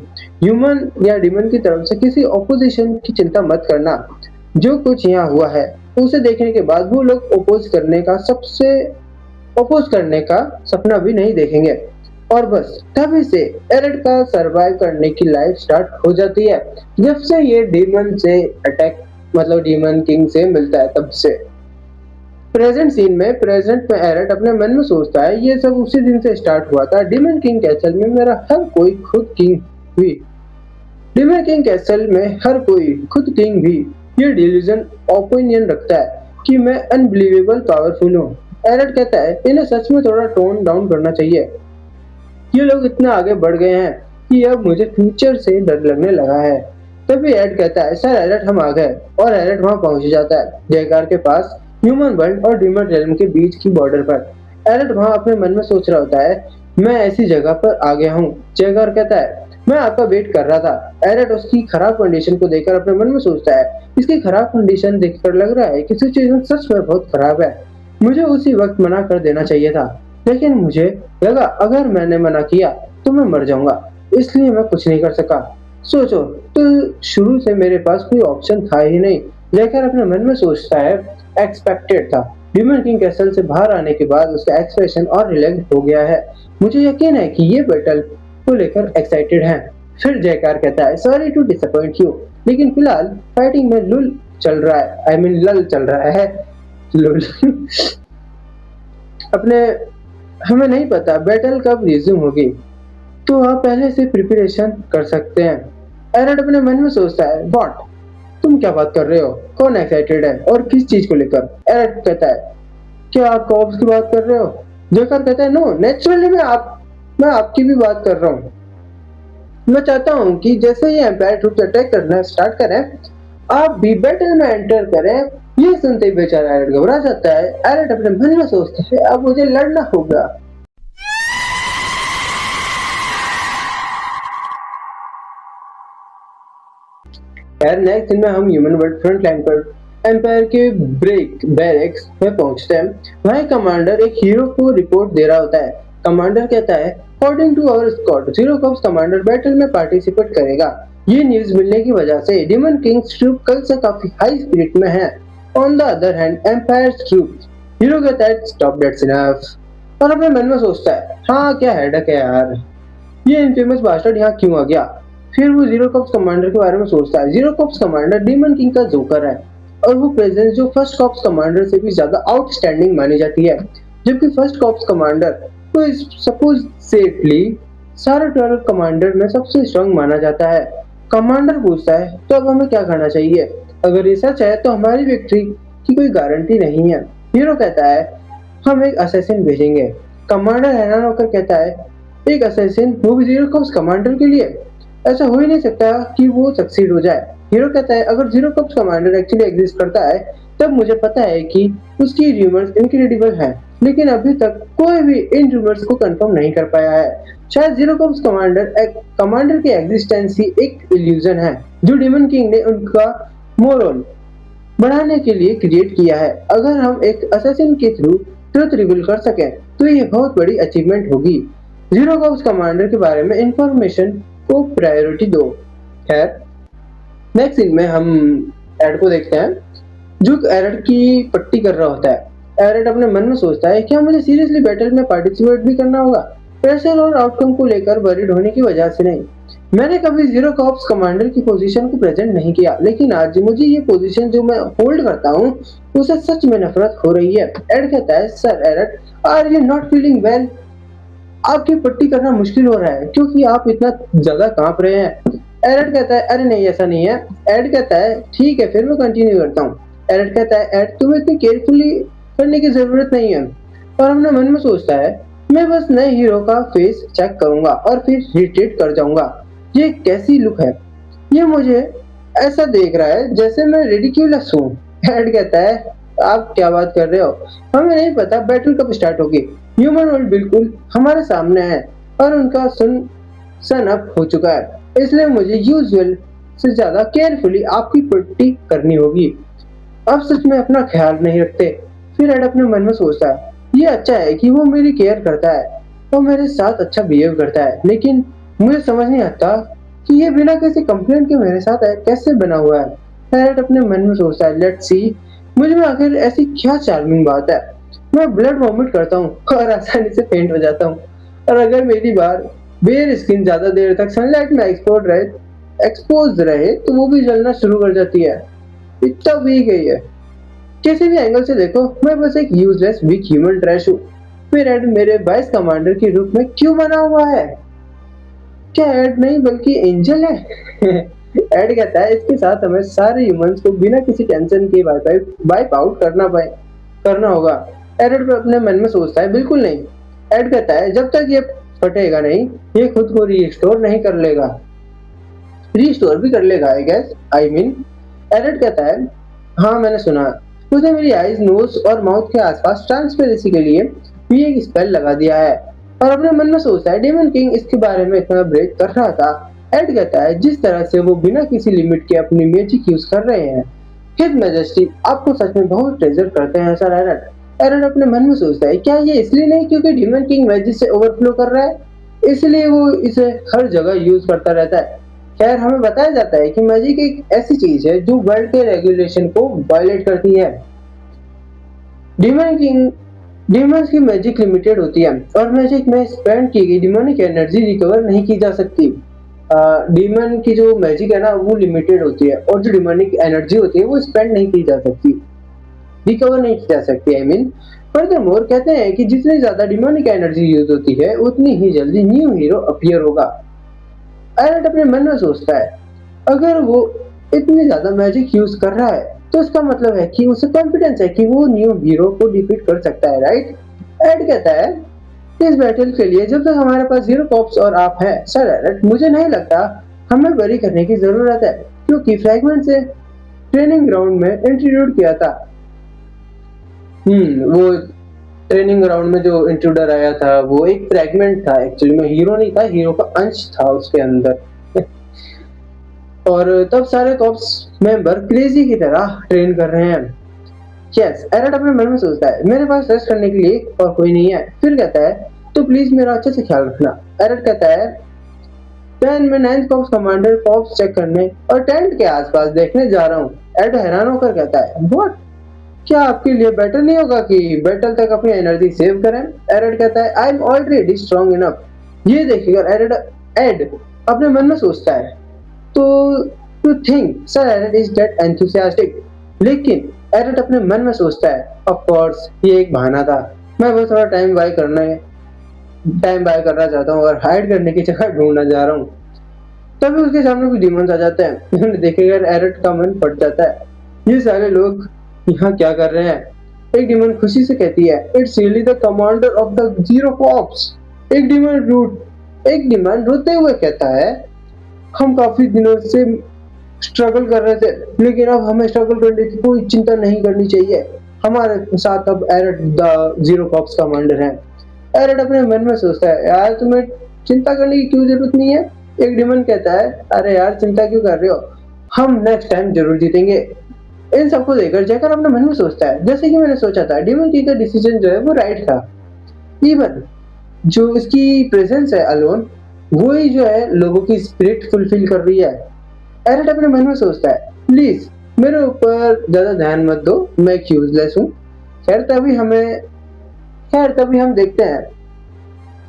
ह्यूमन या डीमन की तरफ से किसी ऑपोजिशन की चिंता मत करना। जो कुछ यहाँ हुआ है उसे देखने के बाद वो लोग अपोज करने का सपना भी नहीं देखेंगे। और बस तभी से एरिक का सरवाइव करने की लाइफ स्टार्ट हो जाती है, जब से ये डीमन से अटैक मतलब डीमन किंग से मिलता है तब से। प्रेजेंट में एरिक अपने मन में सोचता है, ये सब उसी दिन से स्टार्ट हुआ था। डीमन किंग कैसल में मेरा हर कोई खुद किंग हुई डीमन किंग कैसल में हर कोई खुद किंग भी ये डिल्यूजन ओपिनियन रखता है कि मैं अनबिलीवेबल पावरफुल हूँ। एरिक कहता है, इन्हें सच में थोड़ा टोन डाउन करना चाहिए। ये लोग इतना आगे बढ़ गए हैं कि अब मुझे फ्यूचर से डर लगने लगा है। तभी एड कहता है, सर एरिक, हम आ गए। और एरिक वहां पहुंच जाता है, जयकार के पास, ह्यूमन वर्ल्ड और डीमन रेलम के बीच की बॉर्डर पर। एरिक वहां अपने मन में सोच रहा होता है, मैं ऐसी जगह पर आ गया हूँ। जयकार कहता है, मैं आपका वेट कर रहा था। एरिक उसकी खराब कंडीशन को देखकर अपने मन में सोचता है, इसकी खराब कंडीशन देखकर लग रहा है कि सिचुएशन सच में बहुत खराब है। मुझे उसी वक्त मना कर देना चाहिए था, लेकिन मुझे लगा अगर मैंने मना किया तो मैं मर जाऊंगा, इसलिए मैं कुछ नहीं कर सका। सोचो, तो शुरू से मेरे पास कोई ऑप्शन था ही नहीं। जयकार अपने मन में सोचता है, एक्सपेक्टेड था। डीमन किंग कैसल से बाहर आने के बाद उसका एक्सप्रेशन और रिलैक्स हो गया है। मुझे यकीन है कि ये बैटल को लेकर एक्साइटेड हैं। फिर जयकार कहता है, सॉरी टू डिसअपॉइंट यू, लेकिन फिलहाल फाइटिंग में लुल चल रहा है, आई मीन लल चल रहा है। लुल अपने हमें नहीं पता बैटल कब रिज्यूम होगी, तो आप पहले से प्रिपरेशन कर सकते हैं। एरिक अपने मन में सोचता है, व्हाट, तुम क्या बात कर रहे हो? कौन एक्साइटेड है और किस चीज को लेकर? एरिक कहता है, क्या आप कॉप्स की बात कर रहे हो? जयकार कहता है, नो, नेचुरली मैं आपकी भी बात कर रहा हूँ। मैं चाहता हूँ कि जैसे ही एम्पायर ट्रूप्स अटैक करना स्टार्ट करें, आप भी बैटल में एंटर करें। ये सुनते ही बेचारा एरिक घबरा जाता है। एरिक अपने मन में सोचता है, अब मुझे लड़ना होगा। यार नेक्स्ट दिन में हम ह्यूमन वर्ल्ड फ्रंट लाइन पर एम्पायर के ब्रेक बैरेक्स में पहुंचते हैं। वहीं कमांडर एक हीरो को रिपोर्ट दे रहा होता है। कमांडर कहता है, according to our squad, zero corps commander battle में पार्टिसिपेट करेगा। ये न्यूज मिलने की वजह से डीमन किंग्स ट्रूप कल से काफी हाई स्पिरिट में है। On the other hand empire troop, hero कहता है, स्टॉप, दैट्स इनफ। और अपने मन में सोचता है, हाँ क्या हेडक है यार, ये इनफेमस बास्टर्ड यहाँ क्यों आ गया? फिर वो जीरो कॉप्स कमांडर के बारे में सोचता है। Zero corps commander demon king का जोकर है और वो प्रेजेंस जो फर्स्ट कॉप्स कमांडर से भी ज्यादा आउटस्टैंडिंग मानी जाती है, जबकि फर्स्ट कॉप्स कमांडर को सपोजिटली सारे 12 कमांडर में सबसे स्ट्रांग माना जाता है। कमांडर पूछता है, तो अब हमें क्या करना चाहिए? अगर ये सच है तो हमारी विक्ट्री की कोई गारंटी नहीं है। हीरो कहता है, हम एक असैसिन भेजेंगे। कमांडर हैरान होकर कहता है, एक असैसिन, वो भी जीरो कॉप्स कमांडर के लिए? ऐसा हो ही नहीं सकता कि वो सक्सीड हो जाए। हीरो कहता है, अगर zero corps commander actually exist करता है तब मुझे पता है कि उसकी रूमर्स इनक्रेडिबल हैं, लेकिन अभी तक कोई भी इन रूमर्स को कंफर्म नहीं कर पाया है। शायद जीरो कॉप्स कमांडर की एग्जिस्टेंस ही एक इल्यूजन है जो डीमन किंग ने उनका मोरल बढ़ाने के लिए क्रिएट किया है। अगर हम एक असैसिन के थ्रू ट्रुथ रिवील कर सकें तो ये बहुत बड़ी अचीवमेंट होगी। जीरो कॉप्स कमांडर के बारे में इंफॉर्मेशन को प्रायोरिटी दो। खैर नेक्स्ट सीन में हम एड को देखते हैं जो एरिक की पट्टी कर रहा होता है। एरिक अपने मन में सोचता है, क्या मुझे सीरियसली बैटल में पार्टिसिपेट भी करना होगा? प्रेशर और आउटकम को लेकर वरीड होने की वजह से नहीं। मैंने कभी जीरो कॉप्स कमांडर की पोजीशन को प्रेजेंट नहीं किया, लेकिन आज मुझे ये पोजीशन जो मैं होल्ड करता हूँ उसे सच में नफरत हो रही है। एड कहता है, sir Eric, are you not feeling well? आपकी पट्टी करना मुश्किल हो रहा है क्योंकि आप इतना ज्यादा कांप रहे हैं। एरर कहता है अरे नहीं ऐसा नहीं है। एड कहता है ठीक है फिर मैं कंटिन्यू करता हूँ। एरर कहता है एड तुम्हें इतनी केयरफुली करने की जरूरत नहीं है। और अपने मन में सोचता है मैं बस नए हीरो का फेस चेक करूंगा और फिर रिट्रीट कर जाऊंगा। ये कैसी लुक है? ये मुझे ऐसा देख रहा है जैसे मैं रिडिक्यूलस हूँ। एड कहता है आप क्या बात कर रहे हो? हमें नहीं पता बैटल कब स्टार्ट होगी। ह्यूमन वर्ल्ड बिल्कुल हमारे सामने है और उनका सन अप हो चुका है इसलिए मुझे यूजुअल से ज्यादा केयरफुली आपकी पट्टी करनी होगी। अब सच में अपना ख्याल नहीं रखते। फिर एड अपने मन में सोचता है ये अच्छा है कि वो मेरी केयर करता है और मेरे साथ अच्छा बिहेव करता है लेकिन मुझे समझ नहीं आता कि ये बिना किसी कंप्लेंट के मेरे साथ है कैसे बना हुआ है। पैरेट अपने मन में सोचता है लेट्स सी मुझ में आखिर ऐसी क्या चार्मिंग बात है। मैं ब्लड वॉमिट करता हूँ और आसानी से फेंट हो जाता हूँ और अगर मेरी बार बेयर स्किन ज्यादा देर तक सनलाइट में एक्सपोज रहे तो वो भी जलना शुरू कर जाती है। इतना वीक है ये। किसी भी एंगल से देखो मैं बस एक यूजलेस वीक ह्यूमन ट्रैश हूँ। फिर एड मेरे वाइस कमांडर के रूप में क्यों बना हुआ है? क्या एड नहीं बल्कि एंजल है? एड कहता है इसके साथ हमें सारे ह्यूमंस को बिना किसी टेंशन के वाइप आउट करना होगा। एड अपने मन में सोचता है बिल्कुल नहीं। एड कहता है जब तक ये फटेगा नहीं ये खुद को रीस्टोर भी कर लेगा I guess I mean. Ed कहता है हाँ मैंने सुना। उसने मेरी आईज नोज और माउथ के आसपास ट्रांसपेरेंसी के लिए भी एक स्पेल लगा दिया है। और अपने मन में सोचता है डेमन किंग इसके बारे में इतना ब्रेक कर रहा था। एड कहता है जिस तरह से वो बिना किसी लिमिट के अपनी मैजिक यूज कर रहे हैं हिज मैजेस्टी आपको सच में बहुत ट्रेजर करते हैं सर एरड। एरड अपने मन में सोचता है क्या ये इसलिए नहीं क्योंकि डेमन किंग मैजिक से ओवरफ्लो कर रहा है इसलिए वो इसे हर जगह यूज करता रहता है। खैर हमें बताया जाता है कि मैजिक एक ऐसी चीज है जो वर्ल्ड के रेगुलेशन को वायलेट करती है। डीमंस की मैजिक लिमिटेड होती है और मैजिक में स्पेंड की गई डिमोनिक एनर्जी रिकवर नहीं की जा सकती। डीमन की जो मैजिक है ना वो लिमिटेड होती है और जो डिमोनिक एनर्जी होती है वो स्पेंड नहीं की जा सकती, रिकवर नहीं की जा सकती आई मीन। फर्दरमोर कहते हैं कि जितनी ज्यादा डिमोनिक एनर्जी यूज होती है उतनी ही जल्दी न्यू हीरो अपीयर होगा। एरट अपने मन में सोचता है अगर वो इतनी ज्यादा मैजिक यूज कर रहा है तो इसका मतलब है कि उसे कॉन्फिडेंस है कि वो न्यू हीरो को डिफीट कर सकता है राइट। एड कहता है इस बैटल के लिए जब तक हमारे पास जीरो कॉप्स और आप हैं सर एरट मुझे नहीं लगता हमें वरी करने की जरूरत है क्योंकि फ्रैगमेंट से ट्रेनिंग ग्राउंड में इंट्रोड्यूस किया था। वो ट्रेनिंग ग्राउंड में जो इंट्रूडर आया था वो एक फ्रैगमेंट था एक्चुअली में, हीरो नहीं था, हीरो का अंश था उसके अंदर। और तब सारे कॉप्स मेंबर क्रेजी की तरह ट्रेन कर रहे हैं। यस एरट अपने मन में सोचता है मेरे पास रेस्ट करने के लिए और कोई नहीं है। फिर कहता है तो प्लीज मेरा अच्छे से ख्याल रखना। एरट कहता है टेन में 9th cops commander cops check करने और टेंट के आसपास देखने जा रहा हूँ। एड हैरान होकर कहता है व्हाट, क्या आपके लिए बेटर नहीं होगा कि बैटल तक अपनी एनर्जी सेव करें? एरड कहता है I am already strong enough. ये देखकर एड अपने मन में सोचता है तो to think sir Erd is get enthusiastic. लेकिन एरड अपने मन में सोचता है ऑफ कोर्स ये एक बहाना था, मैं बस थोड़ा टाइम बाय करना चाहता हूँ और हाइड करने की जगह ढूंढना जा रहा हूँ। तभी उसके सामने कुछ डिमंस आ जाते हैं। उन्हें देखेकर एरड का मन फट जाता है, ये सारे लोग यहाँ क्या कर रहे हैं? एक डिमन खुशी से कहती है it's really the commander of the zero corps. एक डिमन रोते हुए कहता है हम काफी दिनों से स्ट्रगल कर रहे थे लेकिन अब हमें स्ट्रगल करने की कोई चिंता नहीं करनी चाहिए, हमारे साथ अब arid the zero corps commander हैं। एरड अपने मन में सोचता है यार तुम्हें चिंता करने की क्यों जरूरत नहीं है। एक डिमन कहता है अरे यार चिंता क्यों कर रहे हो, हम नेक्स्ट टाइम जरूर जीतेंगे। इन सबको देखकर जैकर अपने मन में सोचता है जैसे कि मैंने सोचा था डेमन की का डिसीजन जो है वो राइट था। इवन जो इसकी प्रेजेंस है अलोन वो ही जो है लोगों की स्पिरिट फुलफिल कर रही है। एरट अपने मन में सोचता है प्लीज मेरे ऊपर ज्यादा ध्यान मत दो, मैं यूजलेस हूँ। तभी हम देखते हैं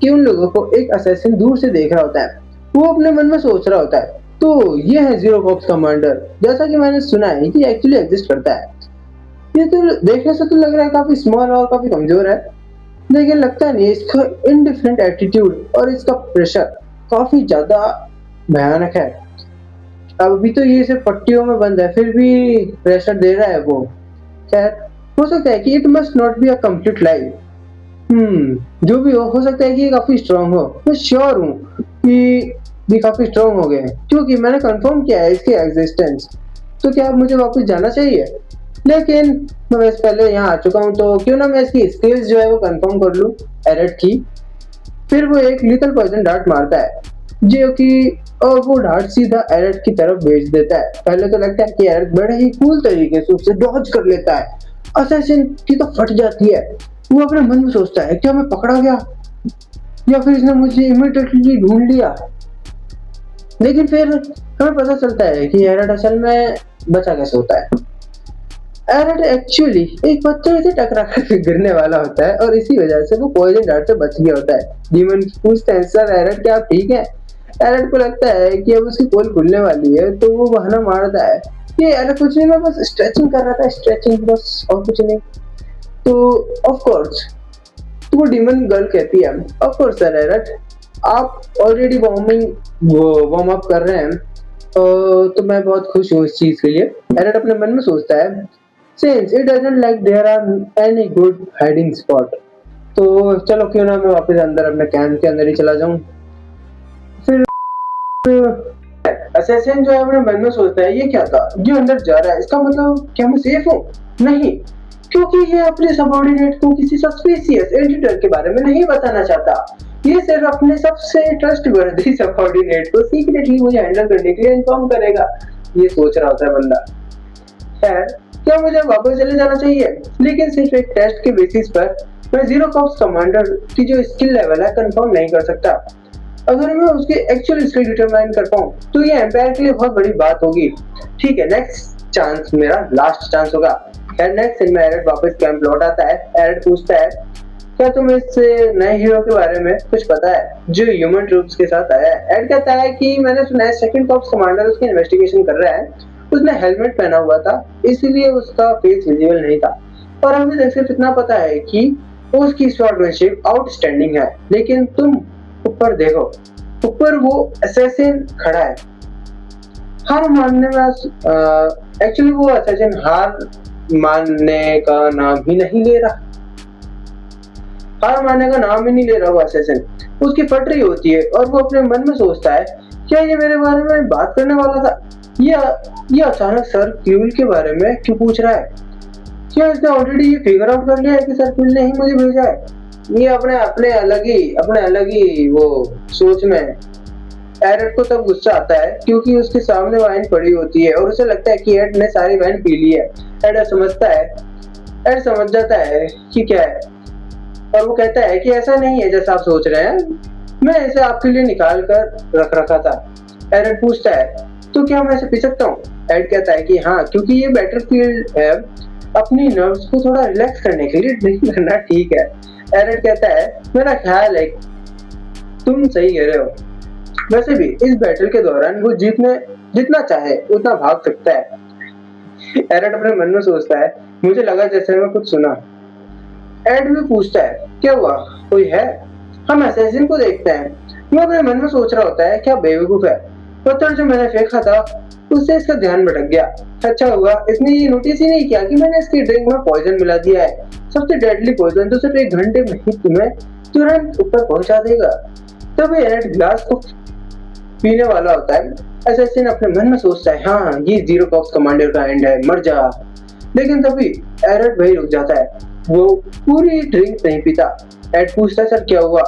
कि उन लोगों को एक असैसिन दूर से देख रहा होता है। वो अपने मन में सोच रहा होता है तो ये है जीरो कॉप्स कमांडर, जैसा कि मैंने सुना है कि एक्चुअली एग्जिस्ट करता है। ये तो देखने से तो लग रहा है काफी स्मॉल और काफी कमजोर है। लेकिन लगता नहीं इसका इनडिफरेंट एटीट्यूड और इसका प्रेशर काफी ज्यादा भयानक है। अभी तो ये सिर्फ पट्टियों में बंद है, फिर भी प्रेशर दे रहा है वो। खैर, हो सकता है कि it must not be a complete life. जो भी हो सकता है कि ये काफी स्ट्रांग हो। मैं श्योर हूँ कि ये काफी स्ट्रांग हो गए हैं, क्योंकि मैंने कंफर्म किया है इसकी एग्जिस्टेंस। तो क्या अब मुझे वापस जाना चाहिए? लेकिन मैं वैसे पहले यहाँ आ चुका हूँ, तो क्यों ना मैं इसकी स्किल्स जो है वो कंफर्म कर लूँ एरट की। फिर वो एक लिटिल पॉइजन डार्ट मारता है, जो कि और वो डार्ट सीधा एरट की तरफ भेज देता है। पहले तो लगता है कि एरट बड़े ही कूल तरीके से उसे डॉज कर लेता है। असैसिन की तो फट जाती है। वो अपने मन में सोचता है, क्या मैं पकड़ा गया, या फिर इसने मुझे इमीडिएटली ढूंढ लिया। लेकिन फिर हमें पता चलता है कि एरट असल में बचा कैसे होता है। एरट एक्चुअली एक पत्थर से टकरा कर गिरने वाला होता है, और इसी वजह से वो पॉइजन डार्ट से बच गया होता है। डीमन पूछते हैं, सर एरट क्या आप ठीक है? एरट को लगता है कि अब उसकी पोल खुलने वाली है, तो वो बहाना मारता है कि अरे कुछ नहीं, मैं बस स्ट्रेचिंग कर रहा था, स्ट्रेचिंग बस, और कुछ नहीं। तो ऑफ कोर्स, तो वो डीमन गर्ल कहती है, ऑफ कोर्स सर एरट, आप ऑलरेडी वार्म अप कर रहे हैं, तो मैं बहुत खुश हूँ इस चीज के लिए। एरट अपने मन में सोचता है, since it doesn't like there are any good hiding spot, तो चलो क्यों ना मैं वापस अंदर अपने कैंप के अंदर ही चला जाऊं। फिर असैसिन जो है अपने मन में सोचता है, ये क्या था जो अंदर जा रहा है, इसका मतलब क्या मैं सेफ हूँ? नहीं, क्योंकि ये अपने सबऑर्डिनेट को किसी सस्पिशियस एडिटर के बारे में नहीं बताना चाहता। ये सिर्फ अपने सबसे ट्रस्टवर्दी सबऑर्डिनेट को सीक्रेटली मुझे हैंडल करने के लिए इन्फॉर्म करेगा। ये सोच रहा होता है बंदा। खैर, क्या मुझे वापस चले जाना चाहिए? लेकिन सिर्फ एक टेस्ट के बेसिस पर मैं जीरो कॉप्स कमांडर की जो स्किल लेवल है कंफर्म नहीं कर सकता। अगर मैं उसकी एक्चुअल स्किल डिटरमाइन कर पाऊँ तो ये एम्पायर के लिए बहुत बड़ी बात होगी। ठीक है, नेक्स्ट चांस मेरा लास्ट चांस होगा। खैर, नेक्स्ट सीन में एरट वापस कैंप लौट आता है। एरट पूछता है, क्या तुम्हें इस नए हीरो के बारे में कुछ पता है जो ह्यूमन ट्रूप्स के साथ आया है? एड कहता है कि मैंने सुना है सेकंड कॉप्स कमांडर उसकी इन्वेस्टिगेशन कर रहा है। उसने हेलमेट पहना हुआ था, इसलिए उसका फेस विजिबल नहीं था, और अभी तक सिर्फ इतना पता है कि उसकी स्वॉर्डमैनशिप आउटस्टैंडिंग है। लेकिन तुम ऊपर देखो, ऊपर वो असैसिन खड़ा है। हार मानने में एक्चुअली वो असैसिन हार मानने का नाम ही नहीं ले रहा। हार मानने का नाम ही नहीं ले रहा वो असैसिन। उसकी फट रही होती है और वो अपने मन में सोचता है, क्या ये मेरे बारे में बात करने वाला था? ये अचानक सर क्यूल के बारे में क्यों पूछ रहा है? क्या इसने ऑलरेडी ये फिगर आउट कर लिया है कि सर क्यूल ने ही मुझे भेजा है? ये अपने अलग ही वो सोच में। एरट को तब गुस्सा आता है क्योंकि उसके सामने वाइन पड़ी होती है और उसे लगता है कि एड ने सारी वाइन पी ली है। एड समझ जाता है कि क्या है, और वो कहता है कि ऐसा नहीं है जैसा आप सोच रहे हैं, मैं इसे आपके लिए निकाल कर रख रखा था। एरट पूछता है, तो क्या मैं इसे पी सकता हूँ? एड कहता है कि हाँ, क्योंकि ये बैटलफील्ड है, अपनी नर्व्स को थोड़ा रिलैक्स करने के लिए ड्रिंक करना ठीक है। एरट कहता है, मेरा ख्याल है तुम सही कह रहे हो। वैसे भी इस बैटल के दौरान वो जितना चाहे उतना भाग सकता है। एरट अपने मन में सोचता है, मुझे लगा जैसे मैं कुछ सुना। एड भी पूछता है, क्या हुआ, कोई है? हम असैसिन को देखते हैं। वो अपने मन में सोच रहा होता है, क्या बेवकूफ है, पत्थर जो मैंने फेंका था उससे इसका ध्यान भटक गया। अच्छा हुआ इसने ये नोटिस ही नहीं किया कि मैंने इसकी ड्रिंक में पॉइजन मिला दिया है। सबसे डेडली पॉइजन तो सिर्फ 1 घंटे में ही तुम्हें तुरंत ऊपर पहुंचा देगा। तभी एरट ग्लास को पीने वाला होता है। असैसिन अपने मन में सोचता है, हाँ ये जीरो कॉप्स कमांडर का एंड है, मर जा। लेकिन तभी एरट वही रुक जाता है, वो पूरी ड्रिंक नहीं पीता। एड पूछता है, सर क्या हुआ?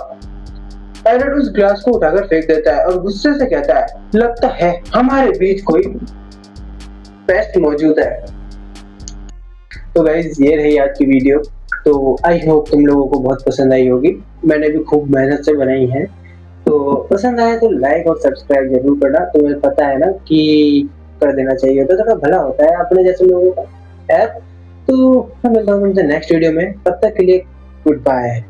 एरट उस ग्लास को उठाकर फेंक देता है और गुस्से से कहता है, लगता है हमारे बीच कोई पेस्ट मौजूद है। तो गाइस, ये रही आज की वीडियो। तो आई होप तुम लोगों को बहुत पसंद आई होगी। मैंने भी खूब मेहनत से बनाई है। तो पसंद आया तो लाइक और सब्सक्राइब जरूर करना। तुम्हें पता है ना कि कर देना चाहिए, तो थोड़ा भला होता है अपने जैसे लोगों का ऐप। तो मैं मिलता हूँ तुमसे नेक्स्ट वीडियो में, तब तक के लिए गुड बाय।